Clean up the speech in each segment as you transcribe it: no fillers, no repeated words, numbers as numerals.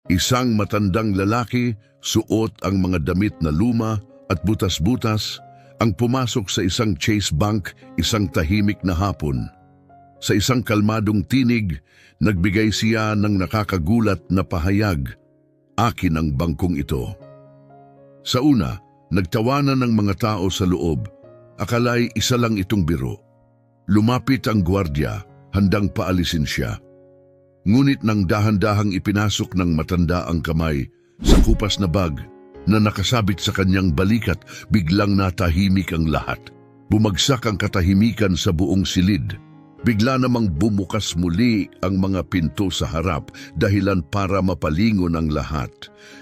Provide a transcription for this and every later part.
Isang matandang lalaki, suot ang mga damit na luma at butas-butas, ang pumasok sa isang Chase Bank isang tahimik na hapon. Sa isang kalmadong tinig, nagbigay siya ng nakakagulat na pahayag, "Akin ang bangkong ito." Sa una, nagtawanan ng mga tao sa loob. Akala'y isa lang itong biro. Lumapit ang gwardiya, handang paalisin siya. Ngunit nang dahan-dahang ipinasok ng matanda ang kamay sa kupas na bag na nakasabit sa kanyang balikat, biglang natahimik ang lahat. Bumagsak ang katahimikan sa buong silid. Bigla namang bumukas muli ang mga pinto sa harap, dahilan para mapalingon ang lahat.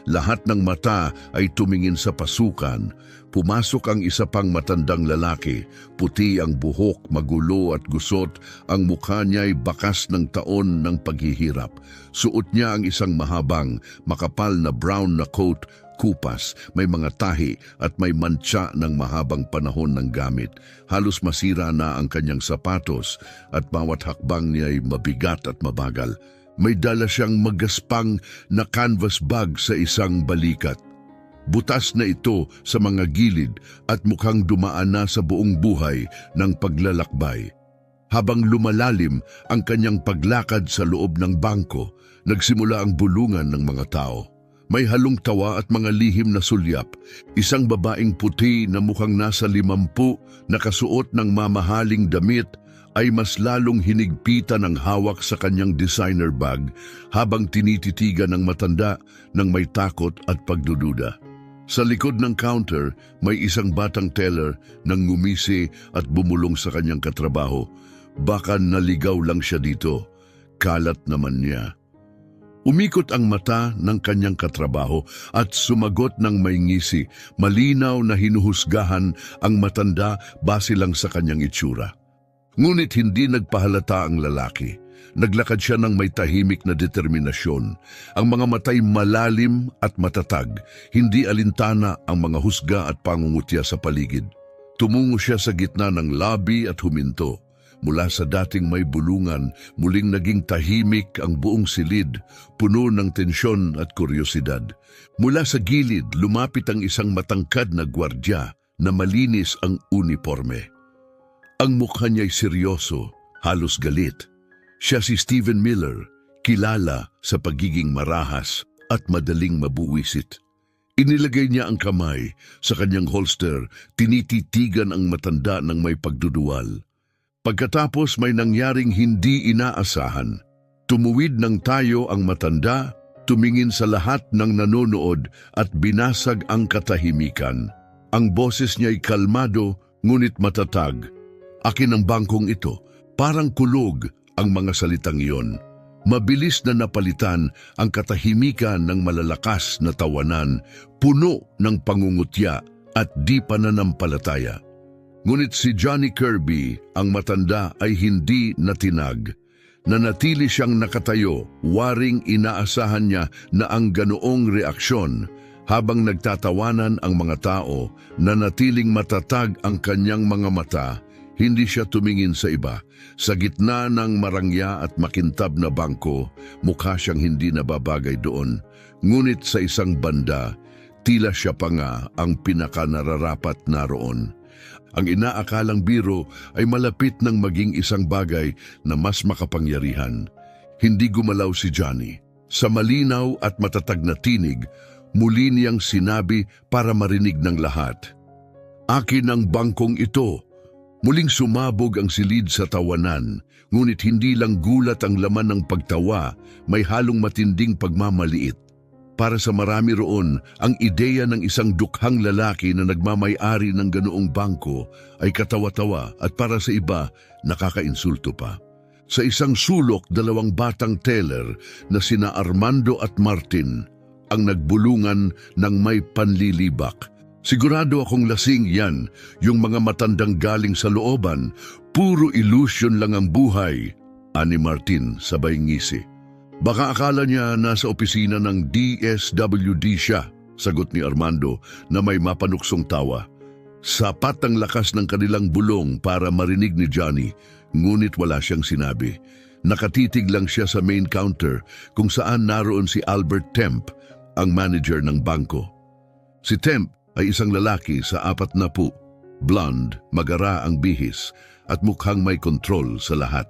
Lahat ng mata ay tumingin sa pasukan. Pumasok ang isa pang matandang lalaki. Puti ang buhok, magulo at gusot. Ang mukha niya'y bakas ng taon ng paghihirap. Suot niya ang isang mahabang, makapal na brown na coat, kupas, may mga tahi at may mantsa ng mahabang panahon ng gamit. Halos masira na ang kanyang sapatos at bawat hakbang niya ay mabigat at mabagal. May dala siyang magaspang na canvas bag sa isang balikat. Butas na ito sa mga gilid at mukhang dumaan na sa buong buhay ng paglalakbay. Habang lumalalim ang kanyang paglakad sa loob ng bangko, nagsimula ang bulungan ng mga tao. May halong tawa at mga lihim na sulyap. Isang babaeng puti na mukhang nasa 50, nakasuot ng mamahaling damit, ay mas lalong hinigpitan ang hawak sa kanyang designer bag habang tinititigan ng matanda ng may takot at pagdududa. Sa likod ng counter, may isang batang teller nang ngumisi at bumulong sa kanyang katrabaho. Baka naligaw lang siya dito. Kalat naman niya. Umikot ang mata ng kanyang katrabaho at sumagot ng may ngisi, malinaw na hinuhusgahan ang matanda base lang sa kanyang itsura. Ngunit hindi nagpahalata ang lalaki. Naglakad siya ng may tahimik na determinasyon. Ang mga matay malalim at matatag, hindi alintana ang mga husga at pangungutya sa paligid. Tumungo siya sa gitna ng lobby at huminto. Mula sa dating may bulungan, muling naging tahimik ang buong silid, puno ng tensyon at kuryosidad. Mula sa gilid, lumapit ang isang matangkad na gwardya na malinis ang uniforme. Ang mukha niya'y seryoso, halos galit. Siya si Stephen Miller, kilala sa pagiging marahas at madaling mabuwisit. Inilagay niya ang kamay sa kanyang holster, tinititigan ang matanda ng may pagduduwal. Pagkatapos may nangyaring hindi inaasahan. Tumuwid ng tayo ang matanda, tumingin sa lahat ng nanonood at binasag ang katahimikan. Ang boses niya'y kalmado ngunit matatag. "Akin ang bangkong ito." Parang kulog ang mga salitang iyon. Mabilis na napalitan ang katahimikan ng malalakas na tawanan, puno ng pangungutya at di pananampalataya. Ngunit si Johnny Kirby, ang matanda, ay hindi natinag. Nanatili siyang nakatayo, waring inaasahan niya na ang ganoong reaksyon. Habang nagtatawanan ang mga tao, nanatiling matatag ang kanyang mga mata. Hindi siya tumingin sa iba. Sa gitna ng marangya at makintab na bangko, mukha siyang hindi nababagay doon. Ngunit sa isang banda, tila siya pa nga ang pinakanararapat naroon. Ang inaakalang biro ay malapit ng maging isang bagay na mas makapangyarihan. Hindi gumalaw si Johnny. Sa malinaw at matatag na tinig, muli niyang sinabi para marinig ng lahat, "Akin ang bangkong ito." Muling sumabog ang silid sa tawanan, ngunit hindi lang gulat ang laman ng pagtawa, may halong matinding pagmamaliit. Para sa marami roon, ang ideya ng isang dukhang lalaki na nagmamay-ari ng ganoong bangko ay katawa-tawa at para sa iba, nakakainsulto pa. Sa isang sulok, dalawang batang teller na sina Armando at Martin ang nagbulungan ng may panlilibak. "Sigurado akong lasing yan, yung mga matandang galing sa looban. Puro illusion lang ang buhay," ani Martin sabay ngisi. "Baka akala niya nasa opisina ng DSWD siya," sagot ni Armando na may mapanuksong tawa. Sapat ang lakas ng kanilang bulong para marinig ni Johnny, ngunit wala siyang sinabi. Nakatitig lang siya sa main counter kung saan naroon si Albert Temp, ang manager ng bangko. Si Temp ay isang lalaki sa 40, blonde, magara ang bihis at mukhang may kontrol sa lahat.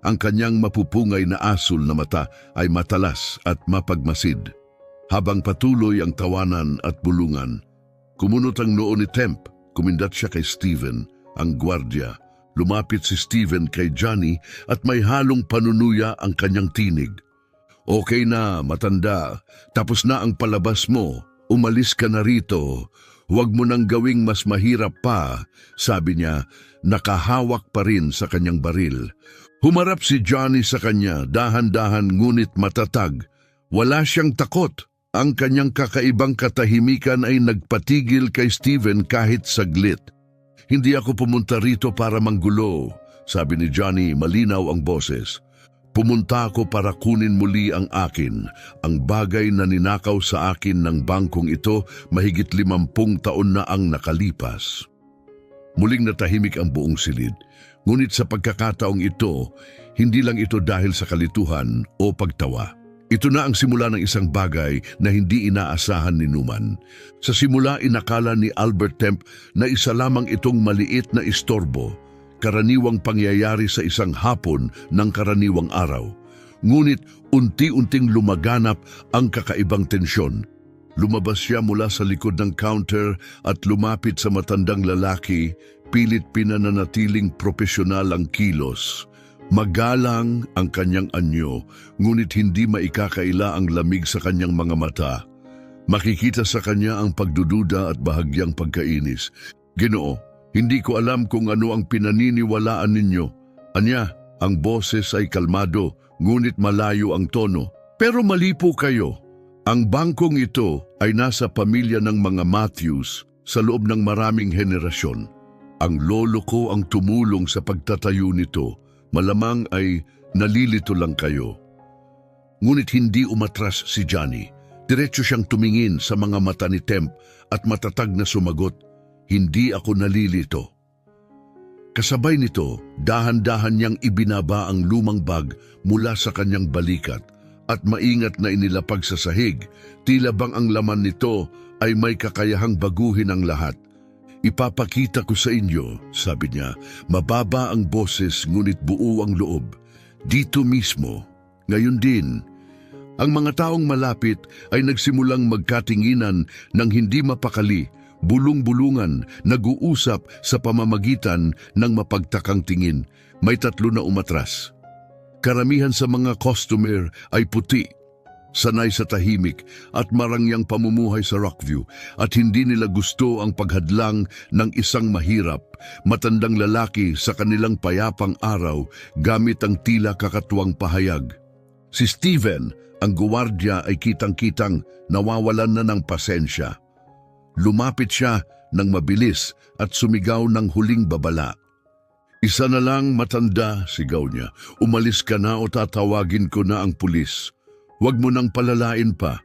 Ang kanyang mapupungay na asul na mata ay matalas at mapagmasid. Habang patuloy ang tawanan at bulungan, kumunot ang noo ni Temp, kumindat siya kay Steven, ang gwardya. Lumapit si Steven kay Johnny at may halong panunuya ang kanyang tinig. Okay na, matanda. Tapos na ang palabas mo. Umalis ka na rito. Huwag mo nang gawing mas mahirap pa, sabi niya, nakahawak pa rin sa kanyang baril. Humarap si Johnny sa kanya, dahan-dahan ngunit matatag. Wala siyang takot. Ang kanyang kakaibang katahimikan ay nagpatigil kay Steven kahit saglit. Hindi ako pumunta rito para manggulo, sabi ni Johnny, malinaw ang boses. Pumunta ako para kunin muli ang akin, ang bagay na ninakaw sa akin ng bangkong ito mahigit 50 taon na ang nakalipas. Muling natahimik ang buong silid, ngunit sa pagkakataong ito, hindi lang ito dahil sa kalituhan o pagtawa. Ito na ang simula ng isang bagay na hindi inaasahan ni Numan. Sa simula inakala ni Albert Temp na isa lamang itong maliit na istorbo, karaniwang pangyayari sa isang hapon ng karaniwang araw. Ngunit unti-unting lumaganap ang kakaibang tensyon. Lumabas siya mula sa likod ng counter at lumapit sa matandang lalaki, pilit pinananatiling propesyonal ang kilos. Magalang ang kanyang anyo, ngunit hindi maikakaila ang lamig sa kanyang mga mata. Makikita sa kanya ang pagdududa at bahagyang pagkainis. Ginoo, hindi ko alam kung ano ang pinaniniwalaan ninyo. Anya, ang boses ay kalmado, ngunit malayo ang tono. Pero mali po kayo. Ang bangkong ito ay nasa pamilya ng mga Matthews sa loob ng maraming henerasyon. Ang lolo ko ang tumulong sa pagtatayo nito. Malamang ay nalilito lang kayo. Ngunit hindi umatras si Johnny. Diretso siyang tumingin sa mga mata ni Temp at matatag na sumagot, hindi ako nalilito. Kasabay nito, dahan-dahan niyang ibinaba ang lumang bag mula sa kanyang balikat at maingat na inilapag sa sahig. Tila bang ang laman nito ay may kakayahang baguhin ang lahat. Ipapakita ko sa inyo, sabi niya, mababa ang boses ngunit buo ang loob. Dito mismo, ngayon din. Ang mga taong malapit ay nagsimulang magkatinginan ng hindi mapakali, bulong-bulungan, nag-uusap sa pamamagitan ng mapagtakang tingin. May 3 na umatras. Karamihan sa mga customer ay puti, sanay sa tahimik at marangyang pamumuhay sa Rockview at hindi nila gusto ang paghadlang ng isang mahirap, matandang lalaki sa kanilang payapang araw gamit ang tila kakatuwang pahayag. Si Steven, ang guwardya, ay kitang-kitang nawawalan na ng pasensya. Lumapit siya ng mabilis at sumigaw ng huling babala. Isa na lang, matanda, sigaw niya. Umalis ka na o tatawagin ko na ang pulis. Huwag mo nang palalain pa.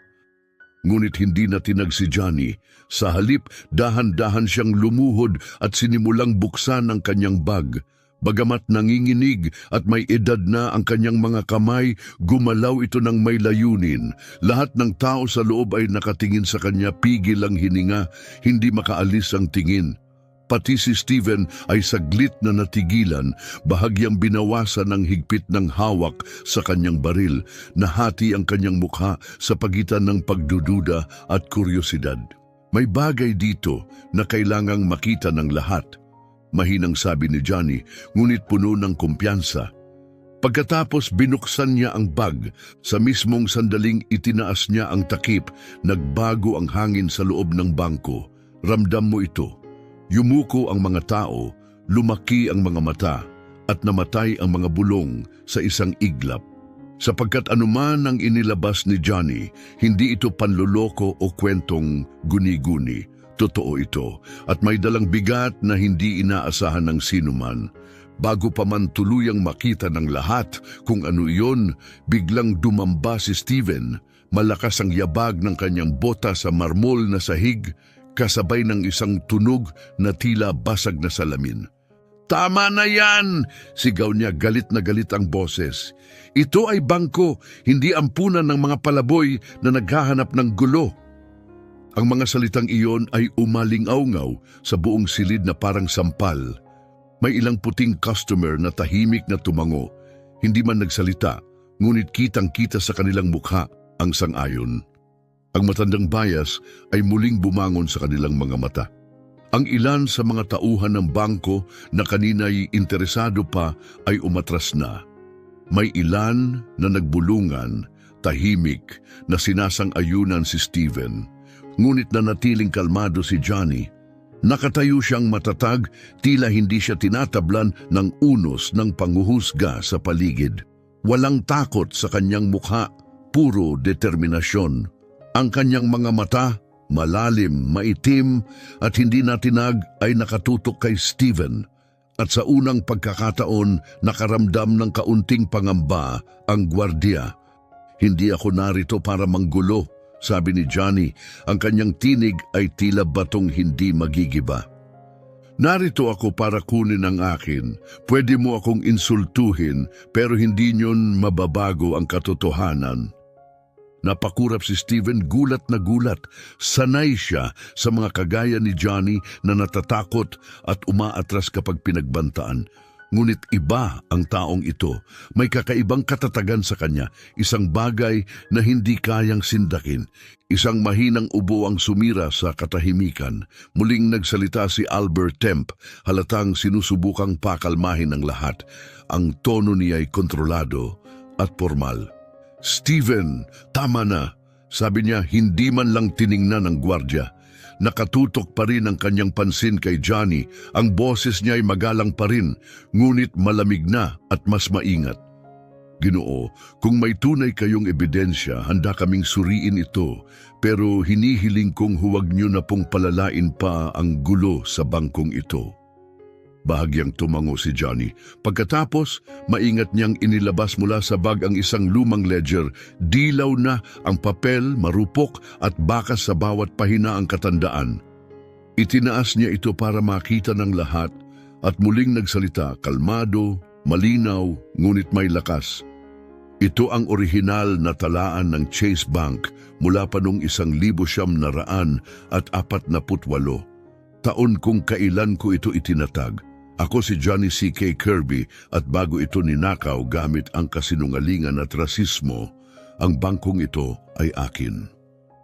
Ngunit hindi na tinag si Johnny. Sa halip, dahan-dahan siyang lumuhod at sinimulang buksan ang kanyang bag. Bagamat nanginginig at may edad na ang kanyang mga kamay, gumalaw ito ng may layunin. Lahat ng tao sa loob ay nakatingin sa kanya, pigil ang hininga, hindi makaalis ang tingin. Pati si Steven ay saglit na natigilan, bahagyang binawasan ng higpit ng hawak sa kanyang baril. Nahati ang kanyang mukha sa pagitan ng pagdududa at kuryosidad. May bagay dito na kailangang makita ng lahat, mahinang sabi ni Johnny, ngunit puno ng kumpiyansa. Pagkatapos binuksan niya ang bag, sa mismong sandaling itinaas niya ang takip, nagbago ang hangin sa loob ng bangko. Ramdam mo ito. Yumuko ang mga tao, lumaki ang mga mata, at namatay ang mga bulong sa isang iglap. Sapagkat anuman ang inilabas ni Johnny, hindi ito panluloko o kwentong guni-guni. Totoo ito, at may dalang bigat na hindi inaasahan ng sinuman. Bago pa man tuluyang makita ng lahat kung ano iyon, biglang dumamba si Steven. Malakas ang yabag ng kanyang bota sa marmol na sahig, kasabay ng isang tunog na tila basag na salamin. Tama na yan! Sigaw niya, galit na galit ang boses. Ito ay bangko, hindi ampunan ng mga palaboy na naghahanap ng gulo. Ang mga salitang iyon ay umalingaw-ngaw sa buong silid na parang sampal. May ilang puting customer na tahimik na tumango, hindi man nagsalita, ngunit kitang-kita sa kanilang mukha ang sang-ayon. Ang matandang bias ay muling bumangon sa kanilang mga mata. Ang ilan sa mga tauhan ng bangko na kanina'y interesado pa ay umatras na. May ilan na nagbulungan, tahimik, na sinasang-ayunan si Steven. Ngunit nanatiling kalmado si Johnny. Nakatayo siyang matatag, tila hindi siya tinatablan ng unos ng panghuhusga sa paligid. Walang takot sa kanyang mukha, puro determinasyon. Ang kanyang mga mata, malalim, maitim at hindi natinag ay nakatutok kay Steven. At sa unang pagkakataon, nakaramdam ng kaunting pangamba ang gwardiya. Hindi ako narito para manggulo, sabi ni Johnny. Ang kanyang tinig ay tila batong hindi magigiba. Narito ako para kunin ang akin. Pwede mo akong insultuhin pero hindi niyon mababago ang katotohanan. Napakurap si Steven, gulat na gulat. Sanay siya sa mga kagaya ni Johnny na natatakot at umaatras kapag pinagbantaan. Ngunit iba ang taong ito. May kakaibang katatagan sa kanya, isang bagay na hindi kayang sindakin. Isang mahinang ubo ang sumira sa katahimikan. Muling nagsalita si Albert Temp, halatang sinusubukang pakalmahin ang lahat. Ang tono niya ay kontrolado at formal. Steven, tama na. Sabi niya, hindi man lang tiningnan ng gwardya. Nakatutok pa rin ang kanyang pansin kay Johnny. Ang boses niya ay magalang pa rin, ngunit malamig na at mas maingat. Ginoo, kung may tunay kayong ebidensya, handa kaming suriin ito, pero hinihiling kong huwag niyo na pong palalain pa ang gulo sa bangkong ito. Bahagyang tumango si Johnny. Pagkatapos, maingat niyang inilabas mula sa bag ang isang lumang ledger. Dilaw na ang papel, marupok at bakas sa bawat pahina ang katandaan. Itinaas niya ito para makita ng lahat at muling nagsalita, kalmado, malinaw, ngunit may lakas. Ito ang orihinal na talaan ng Chase Bank mula pa noong 1948, taon kung kailan ko ito itinatag. Ako si Johnny C.K. Kirby at bago ito ninakaw gamit ang kasinungalingan at rasismo, ang bangkong ito ay akin.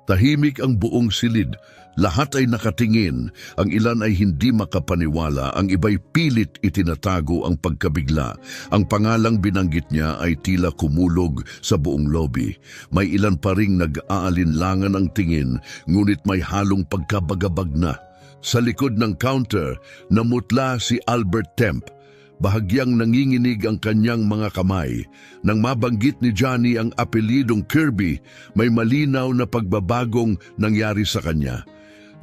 Tahimik ang buong silid, lahat ay nakatingin, ang ilan ay hindi makapaniwala, ang iba'y pilit itinatago ang pagkabigla. Ang pangalang binanggit niya ay tila kumulog sa buong lobby. May ilan pa ring nag-aalinlangan ang tingin, ngunit may halong pagkabagabag na. Sa likod ng counter, namutla si Albert Temp. Bahagyang nanginginig ang kanyang mga kamay. Nang mabanggit ni Johnny ang apelidong Kirby, may malinaw na pagbabagong nangyari sa kanya.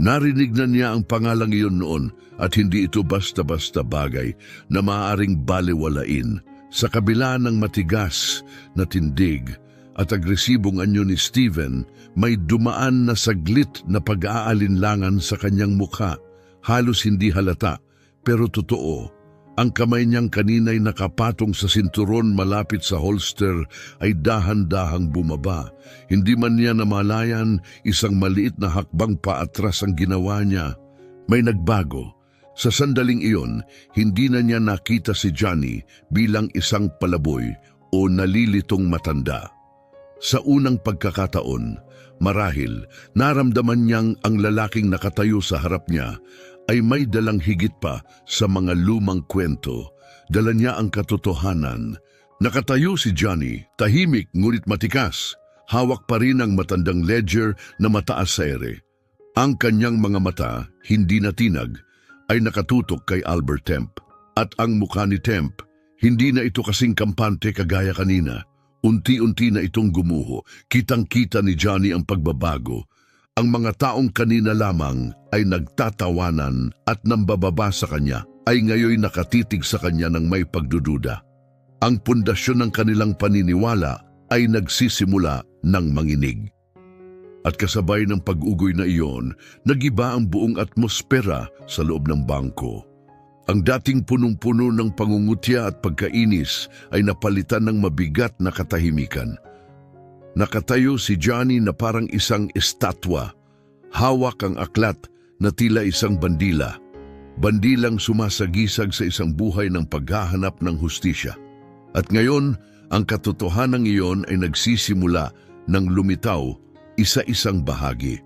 Narinig na niya ang pangalang iyon noon at hindi ito basta-basta bagay na maaaring balewalain. Sa kabila ng matigas na tindig at agresibong anyo ni Steven, may dumaan na saglit na pag-aalinlangan sa kanyang mukha. Halos hindi halata, pero totoo. Ang kamay niyang kanina'y nakapatong sa sinturon malapit sa holster ay dahan-dahang bumaba. Hindi man niya namalayan, isang maliit na hakbang paatras ang ginawa niya. May nagbago. Sa sandaling iyon, hindi na niya nakita si Johnny bilang isang palaboy o nalilitong matanda. Sa unang pagkakataon, marahil naramdaman niyang ang lalaking nakatayo sa harap niya ay may dalang higit pa sa mga lumang kwento. Dala niya ang katotohanan. Nakatayo si Johnny, tahimik ngunit matikas. Hawak pa rin ang matandang ledger na mataas sa ere. Ang kanyang mga mata, hindi natinag, ay nakatutok kay Albert Temp. At ang mukha ni Temp, hindi na ito kasing kampante kagaya kanina. Unti-unti na itong gumuho. Kitang-kita ni Johnny ang pagbabago. Ang mga taong kanina lamang ay nagtatawanan at nambababa sa kanya ay ngayon nakatitig sa kanya ng may pagdududa. Ang pundasyon ng kanilang paniniwala ay nagsisimula ng manginig. At kasabay ng pag-ugoy na iyon, nagiba ang buong atmosfera sa loob ng bangko. Ang dating punong-puno ng pangungutya at pagkainis ay napalitan ng mabigat na katahimikan. Nakatayo si Johnny na parang isang estatwa, hawak ang aklat na tila isang bandila. Bandilang sumasagisag sa isang buhay ng paghahanap ng hustisya. At ngayon, ang katotohanan iyon ay nagsisimula ng lumitaw isa-isang bahagi.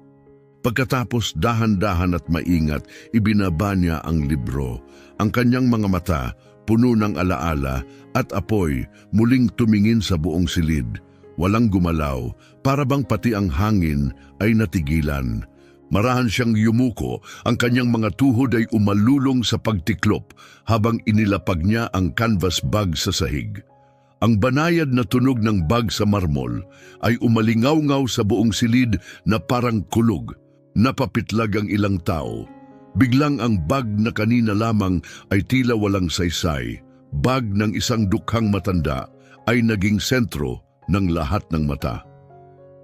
Pagkatapos dahan-dahan at maingat, ibinaba niya ang libro. Ang kanyang mga mata, puno ng alaala at apoy, muling tumingin sa buong silid. Walang gumalaw, para bang pati ang hangin ay natigilan. Marahan siyang yumuko, ang kanyang mga tuhod ay umalulong sa pagtiklop habang inilapag niya ang canvas bag sa sahig. Ang banayad na tunog ng bag sa marmol ay umalingaw-ngaw sa buong silid na parang kulog. Napapitlag ang ilang tao. Biglang ang bag na kanina lamang ay tila walang saysay. Bag ng isang dukhang matanda ay naging sentro ng lahat ng mata.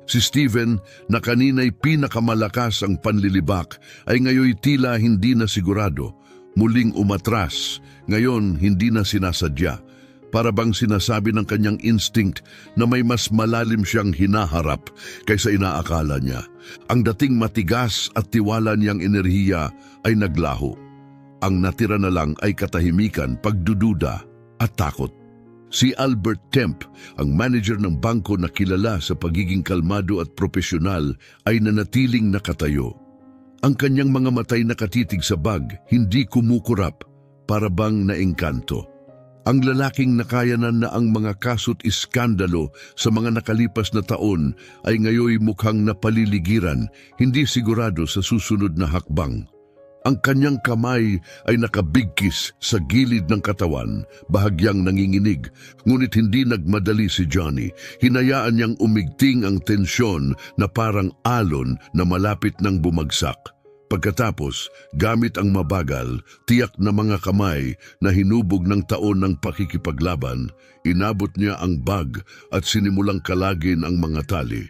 Si Steven, na kanina'y pinakamalakas ang panlilibak, ay ngayon tila hindi na sigurado. Muling umatras, ngayon hindi na sinasadya. Para bang sinasabi ng kanyang instinct na may mas malalim siyang hinaharap kaysa inaakala niya. Ang dating matigas at tiwala niyang enerhiya ay naglaho. Ang natira na lang ay katahimikan, pagdududa at takot. Si Albert Temp, ang manager ng bangko na kilala sa pagiging kalmado at propesyonal, ay nanatiling nakatayo. Ang kanyang mga matay nakatitig sa bag, hindi kumukurap, para bang naengkanto. Ang lalaking nakayanan na ang mga kasot iskandalo sa mga nakalipas na taon ay ngayoy mukhang napaliligiran, hindi sigurado sa susunod na hakbang. Ang kanyang kamay ay nakabigkis sa gilid ng katawan, bahagyang nanginginig, ngunit hindi nagmadali si Johnny. Hinayaan niyang umigting ang tensyon na parang alon na malapit ng bumagsak. Pagkatapos, gamit ang mabagal, tiyak na mga kamay na hinubog ng taon ng pakikipaglaban, inabot niya ang bag at sinimulang kalagin ang mga tali.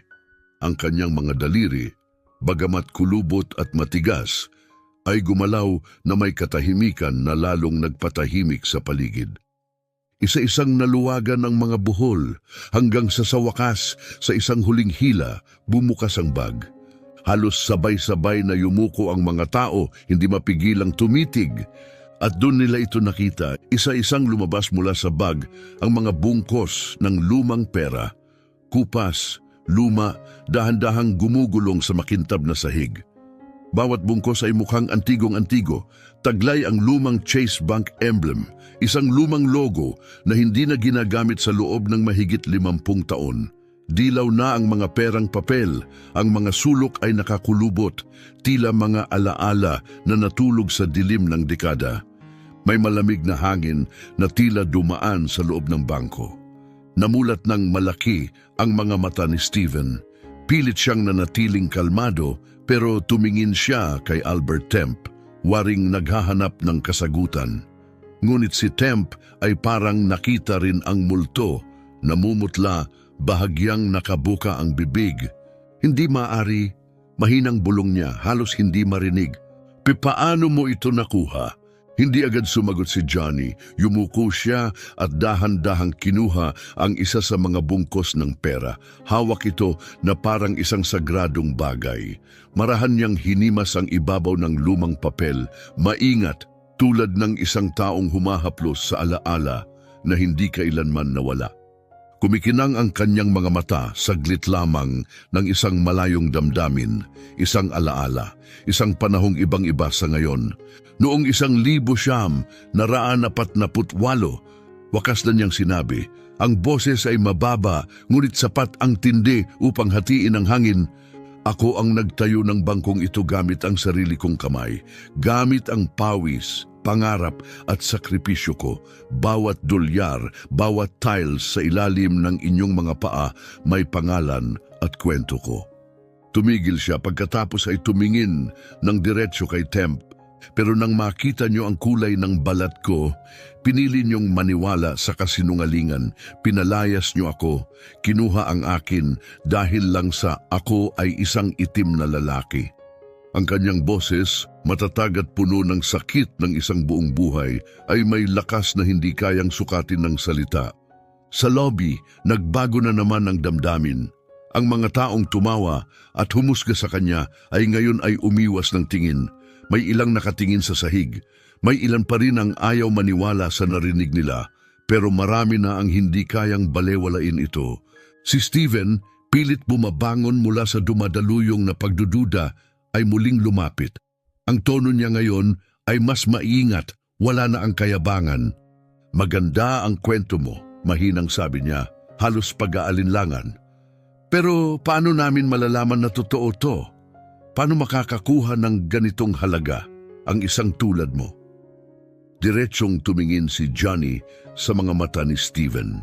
Ang kanyang mga daliri, bagamat kulubot at matigas, ay gumalaw na may katahimikan na lalong nagpatahimik sa paligid. Isa-isang naluwagan ang mga buhol hanggang sa wakas, sa isang huling hila, bumukas ang bag. Halos sabay-sabay na yumuko ang mga tao, hindi mapigilang tumitig. At doon nila ito nakita, isa-isang lumabas mula sa bag ang mga bungkos ng lumang pera. Kupas, luma, dahan-dahang gumugulong sa makintab na sahig. Bawat bungkos ay mukhang antigong-antigo, taglay ang lumang Chase Bank emblem, isang lumang logo na hindi na ginagamit sa loob ng mahigit 50 taon. Dilaw na ang mga perang papel, ang mga sulok ay nakakulubot, tila mga alaala na natulog sa dilim ng dekada. May malamig na hangin na tila dumaan sa loob ng bangko. Namulat ng malaki ang mga mata ni Steven. Pilit siyang nanatiling kalmado, pero tumingin siya kay Albert Temp, waring naghahanap ng kasagutan. Ngunit si Temp ay parang nakita rin ang multo, namumutla, bahagyang nakabuka ang bibig. Hindi maari, mahinang bulong niya, halos hindi marinig. Paano mo ito nakuha? Hindi agad sumagot si Johnny. Yumuko siya at dahan-dahang kinuha ang isa sa mga bungkos ng pera. Hawak ito na parang isang sagradong bagay. Marahan niyang hinimas ang ibabaw ng lumang papel, maingat, tulad ng isang taong humahaplos sa alaala na hindi kailanman nawala. Kumikinang ang kanyang mga mata, saglit lamang ng isang malayong damdamin, isang alaala, isang panahong ibang-iba sa ngayon. Noong 1948, wakas na niyang sinabi, ang boses ay mababa, ngunit sapat ang tindi upang hatiin ang hangin. Ako ang nagtayo ng bangkong ito gamit ang sarili kong kamay, gamit ang pawis, pangarap at sakripisyo ko. Bawat dolyar, bawat tiles sa ilalim ng inyong mga paa may pangalan at kwento ko. Tumigil siya pagkatapos ay tumingin ng diretsyo kay Temp. Pero nang makita niyo ang kulay ng balat ko, pinili niyong maniwala sa kasinungalingan. Pinalayas niyo ako, kinuha ang akin dahil lang sa ako ay isang itim na lalaki. Ang kanyang boses, matatag at puno ng sakit ng isang buong buhay, ay may lakas na hindi kayang sukatin ng salita. Sa lobby, nagbago na naman ang damdamin. Ang mga taong tumawa at humusga sa kanya ay ngayon ay umiwas ng tingin. May ilang nakatingin sa sahig. May ilan pa rin ang ayaw maniwala sa narinig nila. Pero marami na ang hindi kayang balewalain ito. Si Steven, pilit bumabangon mula sa dumadaluyong na pagdududa, ay muling lumapit. Ang tono niya ngayon ay mas maingat, wala na ang kayabangan. Maganda ang kwento mo, mahinang sabi niya, halos pag-aalinlangan. Pero paano namin malalaman na totoo to? Paano makakakuha ng ganitong halaga ang isang tulad mo? Diretsyong tumingin si Johnny sa mga mata ni Steven.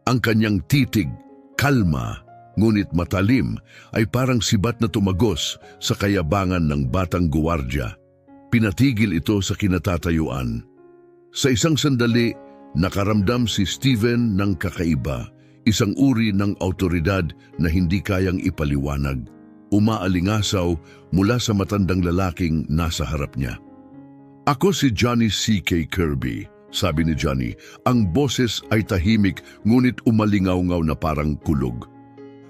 Ang kanyang titig, kalma, ngunit matalim, ay parang sibat na tumagos sa kayabangan ng batang guwardya. Pinatigil ito sa kinatatayuan. Sa isang sandali, nakaramdam si Steven ng kakaiba, isang uri ng awtoridad na hindi kayang ipaliwanag. Umaalingasaw mula sa matandang lalaking nasa harap niya. Ako si Johnny C.K. Kirby, sabi ni Johnny. Ang boses ay tahimik ngunit umalingaw-ngaw na parang kulog.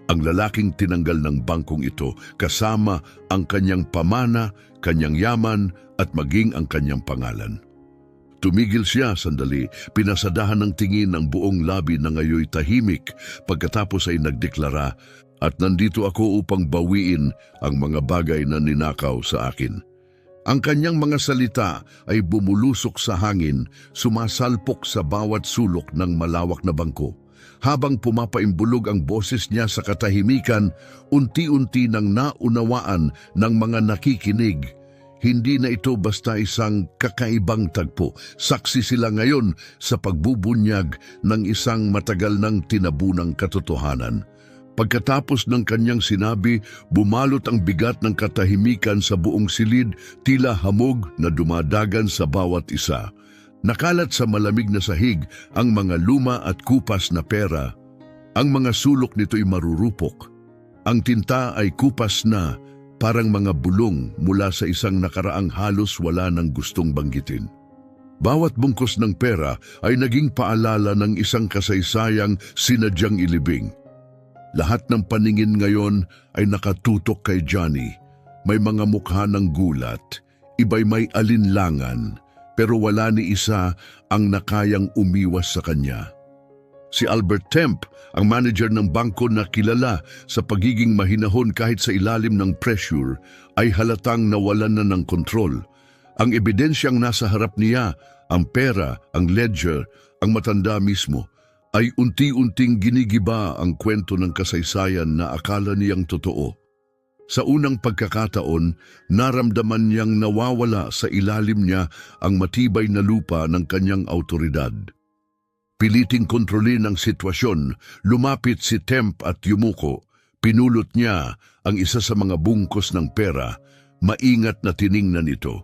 Ang lalaking tinanggal ng bangkong ito kasama ang kanyang pamana, kanyang yaman at maging ang kanyang pangalan. Tumigil siya sandali, pinasadahan ng tingin ang buong labi na ngayoy tahimik pagkatapos ay nagdeklara, at nandito ako upang bawiin ang mga bagay na ninakaw sa akin. Ang kanyang mga salita ay bumulusok sa hangin, sumasalpok sa bawat sulok ng malawak na bangko. Habang pumapaimbulog ang boses niya sa katahimikan, unti-unti nang naunawaan ng mga nakikinig. Hindi na ito basta isang kakaibang tagpo. Saksi sila ngayon sa pagbubunyag ng isang matagal nang tinabunang katotohanan. Pagkatapos ng kanyang sinabi, bumalot ang bigat ng katahimikan sa buong silid, tila hamog na dumadagan sa bawat isa. Nakalat sa malamig na sahig ang mga luma at kupas na pera. Ang mga sulok nito'y marurupok. Ang tinta ay kupas na, parang mga bulong mula sa isang nakaraang halos wala ng gustong banggitin. Bawat bungkos ng pera ay naging paalala ng isang kasaysayang sinadyang ilibing. Lahat ng paningin ngayon ay nakatutok kay Johnny. May mga mukha ng gulat, iba'y may alinlangan, pero wala ni isa ang nakayang umiwas sa kanya. Si Albert Temp, ang manager ng bangko na kilala sa pagiging mahinahon kahit sa ilalim ng pressure, ay halatang nawalan na ng kontrol. Ang ebidensyang nasa harap niya, ang pera, ang ledger, ang matanda mismo, ay unti-unting ginigiba ang kwento ng kasaysayan na akala niyang totoo. Sa unang pagkakataon, naramdaman niyang nawawala sa ilalim niya ang matibay na lupa ng kanyang awtoridad. Piliting kontrolin ang sitwasyon, lumapit si Temp at yumuko. Pinulot niya ang isa sa mga bungkos ng pera, maingat na tiningnan ito.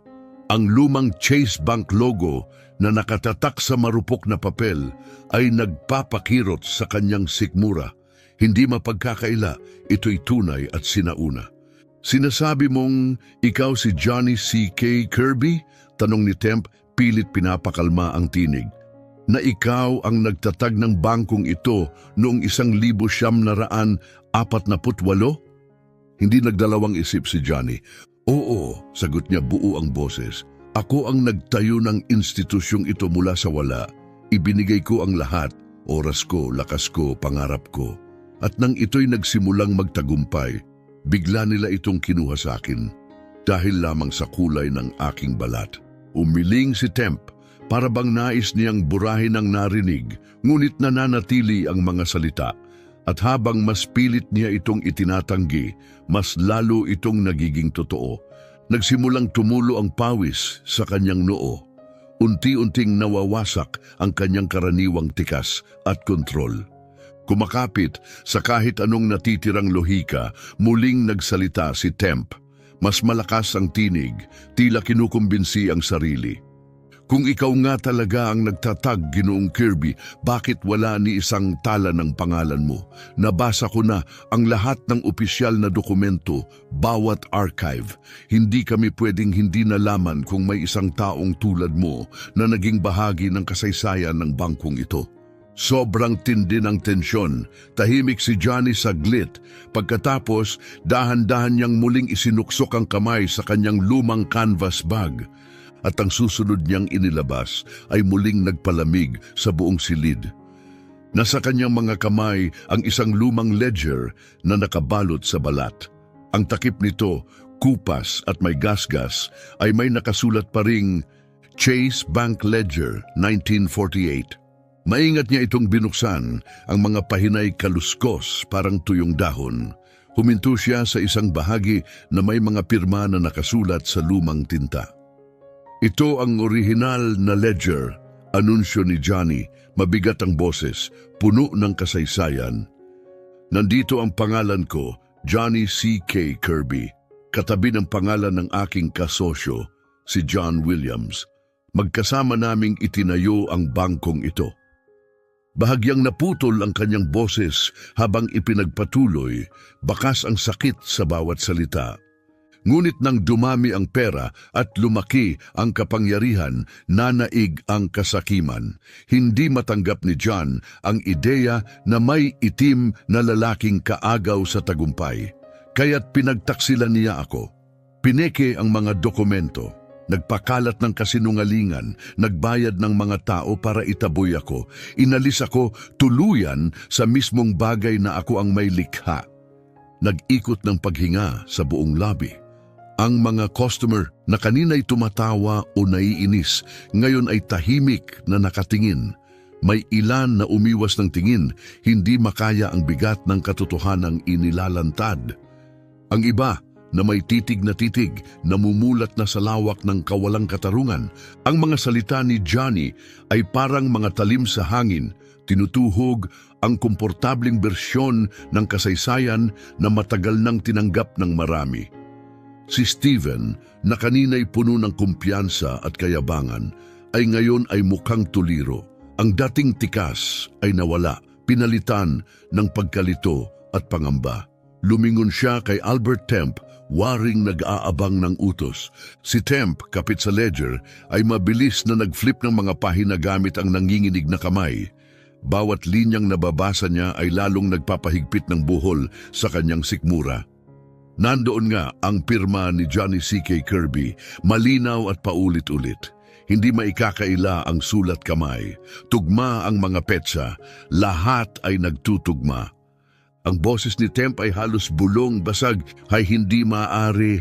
Ang lumang Chase Bank logo na nakatatak sa marupok na papel ay nagpapakirot sa kanyang sikmura. Hindi mapagkakaila, ito'y tunay at sinauna. Sinasabi mong ikaw si Johnny C.K. Kirby? Tanong ni Temp, pilit pinapakalma ang tinig. Na ikaw ang nagtatag ng bangkong ito noong 1948? Hindi nagdalawang isip si Johnny. Oo, sagot niya buo ang boses. Ako ang nagtayo ng institusyong ito mula sa wala. Ibinigay ko ang lahat, oras ko, lakas ko, pangarap ko. At nang ito'y nagsimulang magtagumpay, bigla nila itong kinuha sa akin dahil lamang sa kulay ng aking balat. Umiling si Temp, para bang nais niyang burahin ang narinig, ngunit nananatili ang mga salita. At habang mas pilit niya itong itinatanggi, mas lalo itong nagiging totoo. Nagsimulang tumulo ang pawis sa kanyang noo. Unti-unting nawawasak ang kanyang karaniwang tikas at kontrol. Kumakapit sa kahit anong natitirang lohika, muling nagsalita si Temp. Mas malakas ang tinig, tila kinukumbinsi ang sarili. Kung ikaw nga talaga ang nagtatag, Ginoong Kirby, bakit wala ni isang tala ng pangalan mo? Nabasa ko na ang lahat ng opisyal na dokumento, bawat archive. Hindi kami pwedeng hindi nalaman kung may isang taong tulad mo na naging bahagi ng kasaysayan ng bangkong ito. Sobrang tindi ng tensyon. Tahimik si Johnny saglit. Pagkatapos, dahan-dahan niyang muling isinuksok ang kamay sa kanyang lumang canvas bag. At ang susunod niyang inilabas ay muling nagpalamig sa buong silid. Nasa kanyang mga kamay ang isang lumang ledger na nakabalot sa balat. Ang takip nito, kupas at may gasgas, ay may nakasulat pa ring Chase Bank Ledger 1948. Maingat niya itong binuksan, ang mga pahinay kaluskos parang tuyong dahon. Huminto siya sa isang bahagi na may mga pirma na nakasulat sa lumang tinta. Ito ang orihinal na ledger, anunsyo ni Johnny, mabigat ang boses, puno ng kasaysayan. Nandito ang pangalan ko, Johnny C.K. Kirby, katabi ng pangalan ng aking kasosyo, si John Williams. Magkasama naming itinayo ang bangkong ito. Bahagyang naputol ang kanyang boses habang ipinagpatuloy, bakas ang sakit sa bawat salita. Ngunit nang dumami ang pera at lumaki ang kapangyarihan, nanaig ang kasakiman. Hindi matanggap ni John ang ideya na may itim na lalaking kaagaw sa tagumpay. Kaya't pinagtaksilan niya ako. Pineke ang mga dokumento. Nagpakalat ng kasinungalingan, nagbayad ng mga tao para itaboy ako. Inalis ako tuluyan sa mismong bagay na ako ang may likha. Nag-ikot ng paghinga sa buong lobby. Ang mga customer na kanina'y tumatawa o naiinis, ngayon ay tahimik na nakatingin. May ilan na umiwas ng tingin, hindi makaya ang bigat ng katotohanang inilalantad. Ang iba na may titig na titig, namumulat na sa lawak ng kawalang katarungan. Ang mga salita ni Johnny ay parang mga talim sa hangin, tinutuhog ang komportabling bersyon ng kasaysayan na matagal nang tinanggap ng marami. Si Steven, na kanina'y puno ng kumpiyansa at kayabangan, ay ngayon ay mukhang tuliro. Ang dating tikas ay nawala, pinalitan ng pagkalito at pangamba. Lumingon siya kay Albert Temp, waring nag-aabang ng utos. Si Temp, kapit sa ledger, ay mabilis na nag-flip ng mga pahina gamit ang nanginginig na kamay. Bawat linyang nababasa niya ay lalong nagpapahigpit ng buhol sa kanyang sikmura. Nandoon nga ang pirma ni Johnny C.K. Kirby, malinaw at paulit-ulit. Hindi maikakaila ang sulat kamay. Tugma ang mga petsa, lahat ay nagtutugma. Ang boses ni Temp ay halos bulong basag, ay hindi maaari.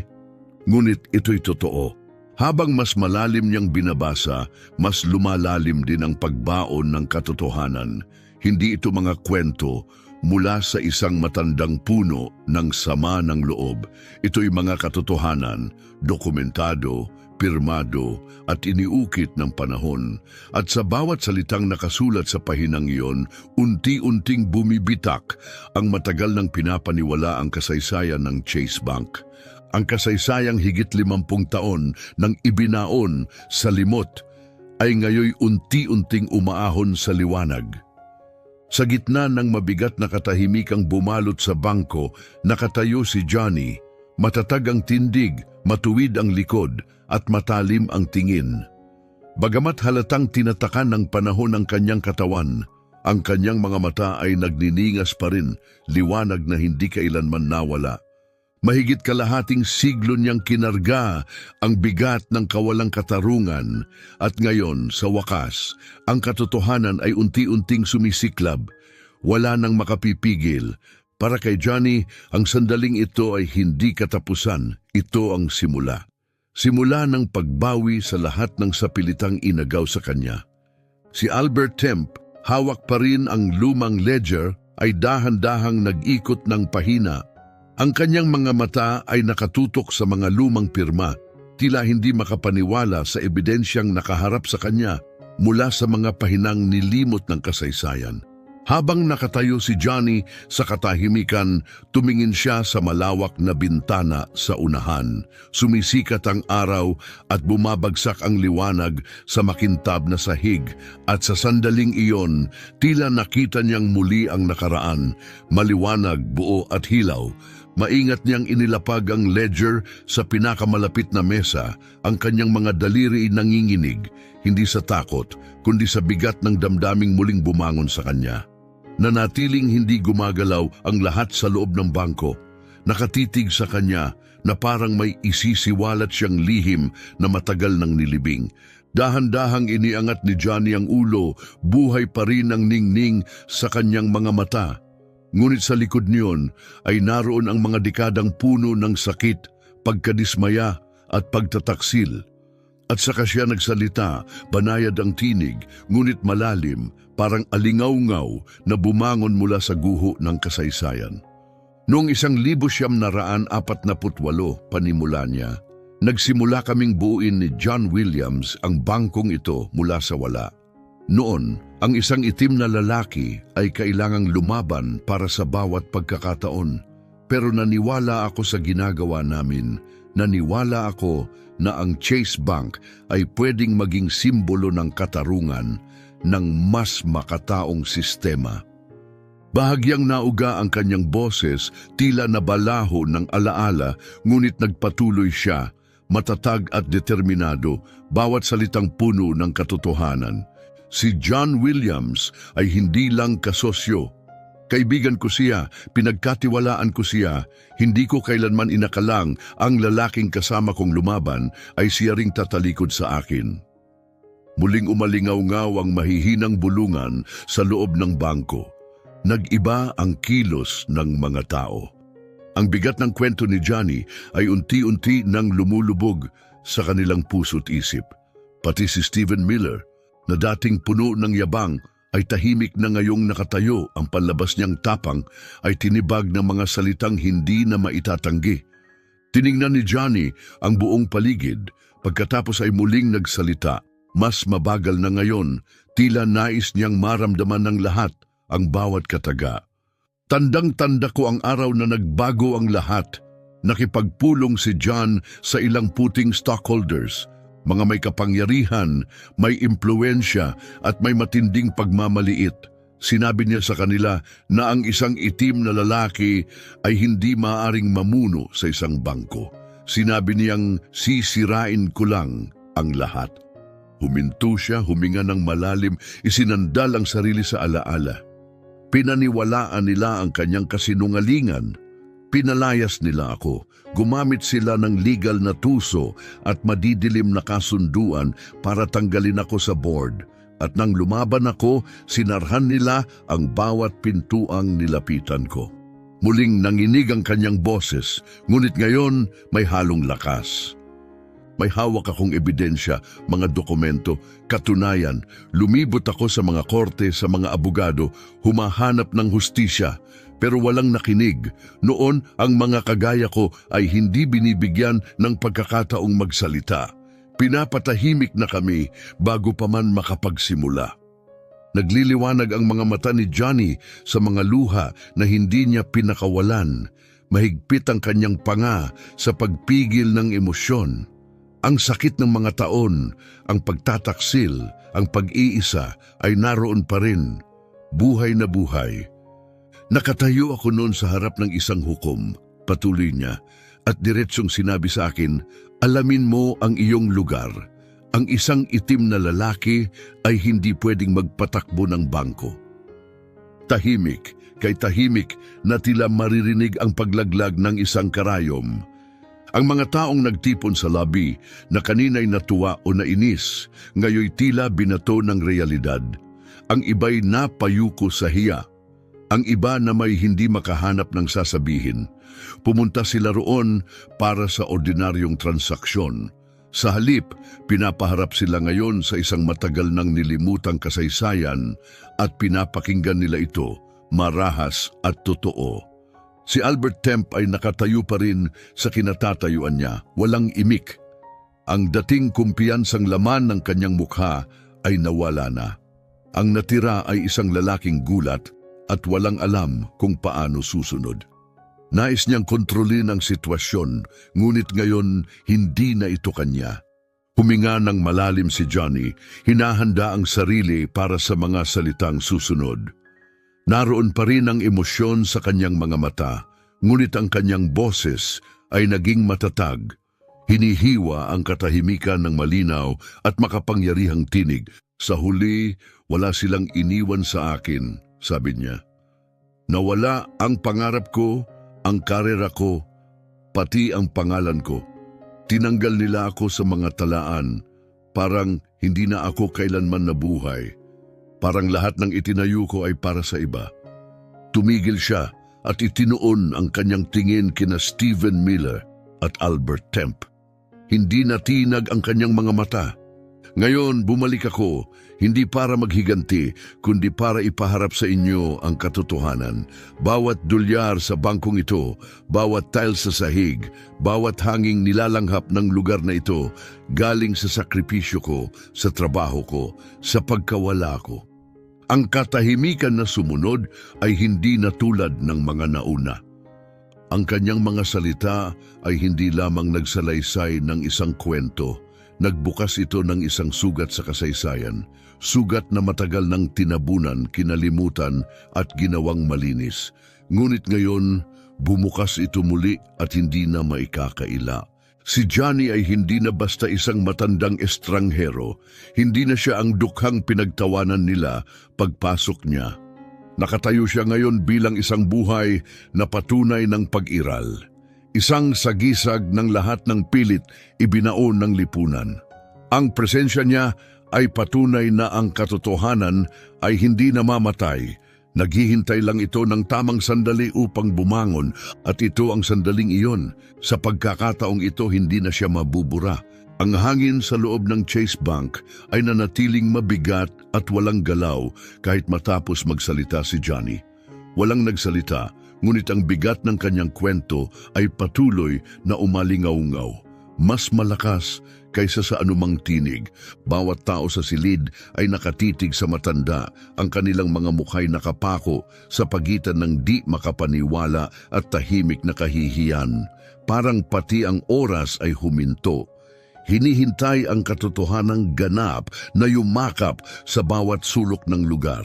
Ngunit ito'y totoo. Habang mas malalim niyang binabasa, mas lumalalim din ang pagbaon ng katotohanan. Hindi ito mga kwento mula sa isang matandang puno ng sama ng loob. Ito'y mga katotohanan, dokumentado, pirmado at iniukit ng panahon. At sa bawat salitang nakasulat sa pahinang iyon, unti-unting bumibitak ang matagal nang pinapaniwala ang kasaysayan ng Chase Bank. Ang kasaysayang higit 50 taon nang ibinaon sa limot ay ngayoy unti-unting umaahon sa liwanag. Sa gitna ng mabigat na katahimikang bumalot sa bangko, nakatayo si Johnny. Matatag ang tindig, matuwid ang likod, at matalim ang tingin. Bagamat halatang tinatakan ng panahon ng kanyang katawan, ang kanyang mga mata ay nagniningas pa rin, liwanag na hindi kailanman nawala. Mahigit kalahating siglo niyang kinarga ang bigat ng kawalang katarungan at ngayon, sa wakas, ang katotohanan ay unti-unting sumisiklab. Wala nang makapipigil. Para kay Johnny, ang sandaling ito ay hindi katapusan. Ito ang simula. Simula ng pagbawi sa lahat ng sapilitang inagaw sa kanya. Si Albert Temp, hawak pa rin ang lumang ledger, ay dahan-dahang nag-ikot ng pahina. Ang kanyang mga mata ay nakatutok sa mga lumang pirma, tila hindi makapaniwala sa ebidensyang nakaharap sa kanya mula sa mga pahinang nilimot ng kasaysayan. Habang nakatayo si Johnny sa katahimikan, tumingin siya sa malawak na bintana sa unahan. Sumisikat ang araw at bumabagsak ang liwanag sa makintab na sahig, at sa sandaling iyon, tila nakita niyang muli ang nakaraan, maliwanag, buo at hilaw. Maingat niyang inilapag ang ledger sa pinakamalapit na mesa, ang kanyang mga daliri nanginginig, hindi sa takot, kundi sa bigat ng damdaming muling bumangon sa kanya. Nanatiling hindi gumagalaw ang lahat sa loob ng bangko, nakatitig sa kanya na parang may isisiwalat siyang lihim na matagal nang nilibing. Dahan-dahang iniangat ni Johnny ang ulo, buhay pa rin ang ningning sa kanyang mga mata. Ngunit sa likod niyon ay naroon ang mga dekadang puno ng sakit, pagkadismaya at pagtataksil. At saka siya nagsalita, banayad ang tinig, ngunit malalim, parang alingaw-ngaw na bumangon mula sa guho ng kasaysayan. Noong 1948, panimula niya, nagsimula kaming buuin ni John Williams ang bangkong ito mula sa wala. Noon, ang isang itim na lalaki ay kailangang lumaban para sa bawat pagkakataon. Pero naniwala ako sa ginagawa namin. Naniwala ako na ang Chase Bank ay pwedeng maging simbolo ng katarungan ng mas makataong sistema. Bahagyang nauga ang kanyang boses, tila nabalaho ng alaala, ngunit nagpatuloy siya, matatag at determinado, bawat salitang puno ng katotohanan. Si John Williams ay hindi lang kasosyo. Kaibigan ko siya, pinagkatiwalaan ko siya, hindi ko kailanman inakalang ang lalaking kasama kong lumaban ay siya ring tatalikod sa akin. Muling umalingaw-ngaw ang mahihinang bulungan sa loob ng bangko. Nag-iba ang kilos ng mga tao. Ang bigat ng kwento ni Johnny ay unti-unti nang lumulubog sa kanilang puso't isip. Pati si Stephen Miller, na dating puno ng yabang, ay tahimik na ngayong nakatayo. Ang panlabas niyang tapang ay tinibag ng mga salitang hindi na maitatanggi. Tiningnan ni Johnny ang buong paligid, pagkatapos ay muling nagsalita. Mas mabagal na ngayon, tila nais niyang maramdaman ng lahat ang bawat kataga. Tandang-tanda ko ang araw na nagbago ang lahat. Nakipagpulong si John sa ilang puting stockholders, mga may kapangyarihan, may impluensya at may matinding pagmamaliit. Sinabi niya sa kanila na ang isang itim na lalaki ay hindi maaaring mamuno sa isang bangko. Sinabi niyang sisirain ko lang ang lahat. Huminto siya, huminga ng malalim, isinandal ang sarili sa alaala. Pinaniwalaan nila ang kanyang kasinungalingan. Pinalayas nila ako. Gumamit sila ng legal na tuso at madidilim na kasunduan para tanggalin ako sa board. At nang lumaban ako, sinarhan nila ang bawat pintuang nilapitan ko. Muling nanginig ang kanyang boses, ngunit ngayon may halong lakas. May hawak akong ebidensya, mga dokumento, katunayan. Lumibot ako sa mga korte, sa mga abogado, humahanap ng hustisya. Pero walang nakinig. Noon, ang mga kagaya ko ay hindi binibigyan ng pagkakataong magsalita. Pinapatahimik na kami bago pa man makapagsimula. Nagliliwanag ang mga mata ni Johnny sa mga luha na hindi niya pinakawalan. Mahigpit ang kanyang panga sa pagpigil ng emosyon. Ang sakit ng mga taon, ang pagtataksil, ang pag-iisa ay naroon pa rin. Buhay na buhay. Nakatayo ako noon sa harap ng isang hukom, patuloy niya, at diretsong sinabi sa akin, alamin mo ang iyong lugar. Ang isang itim na lalaki ay hindi pwedeng magpatakbo ng bangko. Tahimik, kay tahimik na tila maririnig ang paglaglag ng isang karayom. Ang mga taong nagtipon sa lobby na kanina'y natuwa o nainis, ngayoy tila binato ng realidad. Ang iba'y napayuko sa hiya. Ang iba na may hindi makahanap ng sasabihin. Pumunta sila roon para sa ordinaryong transaksyon. Sa halip, pinapaharap sila ngayon sa isang matagal nang nilimutang kasaysayan at pinapakinggan nila ito, marahas at totoo. Si Albert Temp ay nakatayo pa rin sa kinatatayuan niya, walang imik. Ang dating kumpiyansang laman ng kanyang mukha ay nawala na. Ang natira ay isang lalaking gulat, at walang alam kung paano susunod. Nais niyang kontrolin ang sitwasyon, ngunit ngayon hindi na ito kanya. Huminga ng malalim si Johnny, hinahanda ang sarili para sa mga salitang susunod. Naroon pa rin ang emosyon sa kanyang mga mata, ngunit ang kanyang boses ay naging matatag. Hinihiwa ang katahimikan ng malinaw at makapangyarihang tinig. Sa huli, wala silang iniwan sa akin, sabi niya. Nawala ang pangarap ko, ang karera ko, pati ang pangalan ko. Tinanggal nila ako sa mga talaan, parang hindi na ako kailanman nabuhay. Parang lahat ng itinayo ko ay para sa iba. Tumigil siya at itinuon ang kanyang tingin kina Stephen Miller at Albert Temp. Hindi natinag ang kanyang mga mata. Ngayon, bumalik ako, hindi para maghiganti, kundi para ipaharap sa inyo ang katotohanan. Bawat dolyar sa bangkong ito, bawat tile sa sahig, bawat hanging nilalanghap ng lugar na ito, galing sa sakripisyo ko, sa trabaho ko, sa pagkawala ko. Ang katahimikan na sumunod ay hindi na tulad ng mga nauna. Ang kanyang mga salita ay hindi lamang nagsalaysay ng isang kwento. Nagbukas ito ng isang sugat sa kasaysayan, sugat na matagal nang tinabunan, kinalimutan at ginawang malinis. Ngunit ngayon, bumukas ito muli at hindi na maikakaila. Si Johnny ay hindi na basta isang matandang estranghero, hindi na siya ang dukhang pinagtawanan nila pagpasok niya. Nakatayo siya ngayon bilang isang buhay na patunay ng pag-iral. Isang sagisag ng lahat ng pilit ibinaon ng lipunan. Ang presensya niya ay patunay na ang katotohanan ay hindi namamatay. Naghihintay lang ito ng tamang sandali upang bumangon at ito ang sandaling iyon. Sa pagkakataong ito hindi na siya mabubura. Ang hangin sa loob ng Chase Bank ay nanatiling mabigat at walang galaw kahit matapos magsalita si Johnny. Walang nagsalita, ngunit ang bigat ng kanyang kwento ay patuloy na umalingaw-ngaw. Mas malakas kaysa sa anumang tinig. Bawat tao sa silid ay nakatitig sa matanda, ang kanilang mga mukha'y nakapako sa pagitan ng di makapaniwala at tahimik na kahihiyan. Parang pati ang oras ay huminto. Hinihintay ang katotohanang ganap na yumakap sa bawat sulok ng lugar.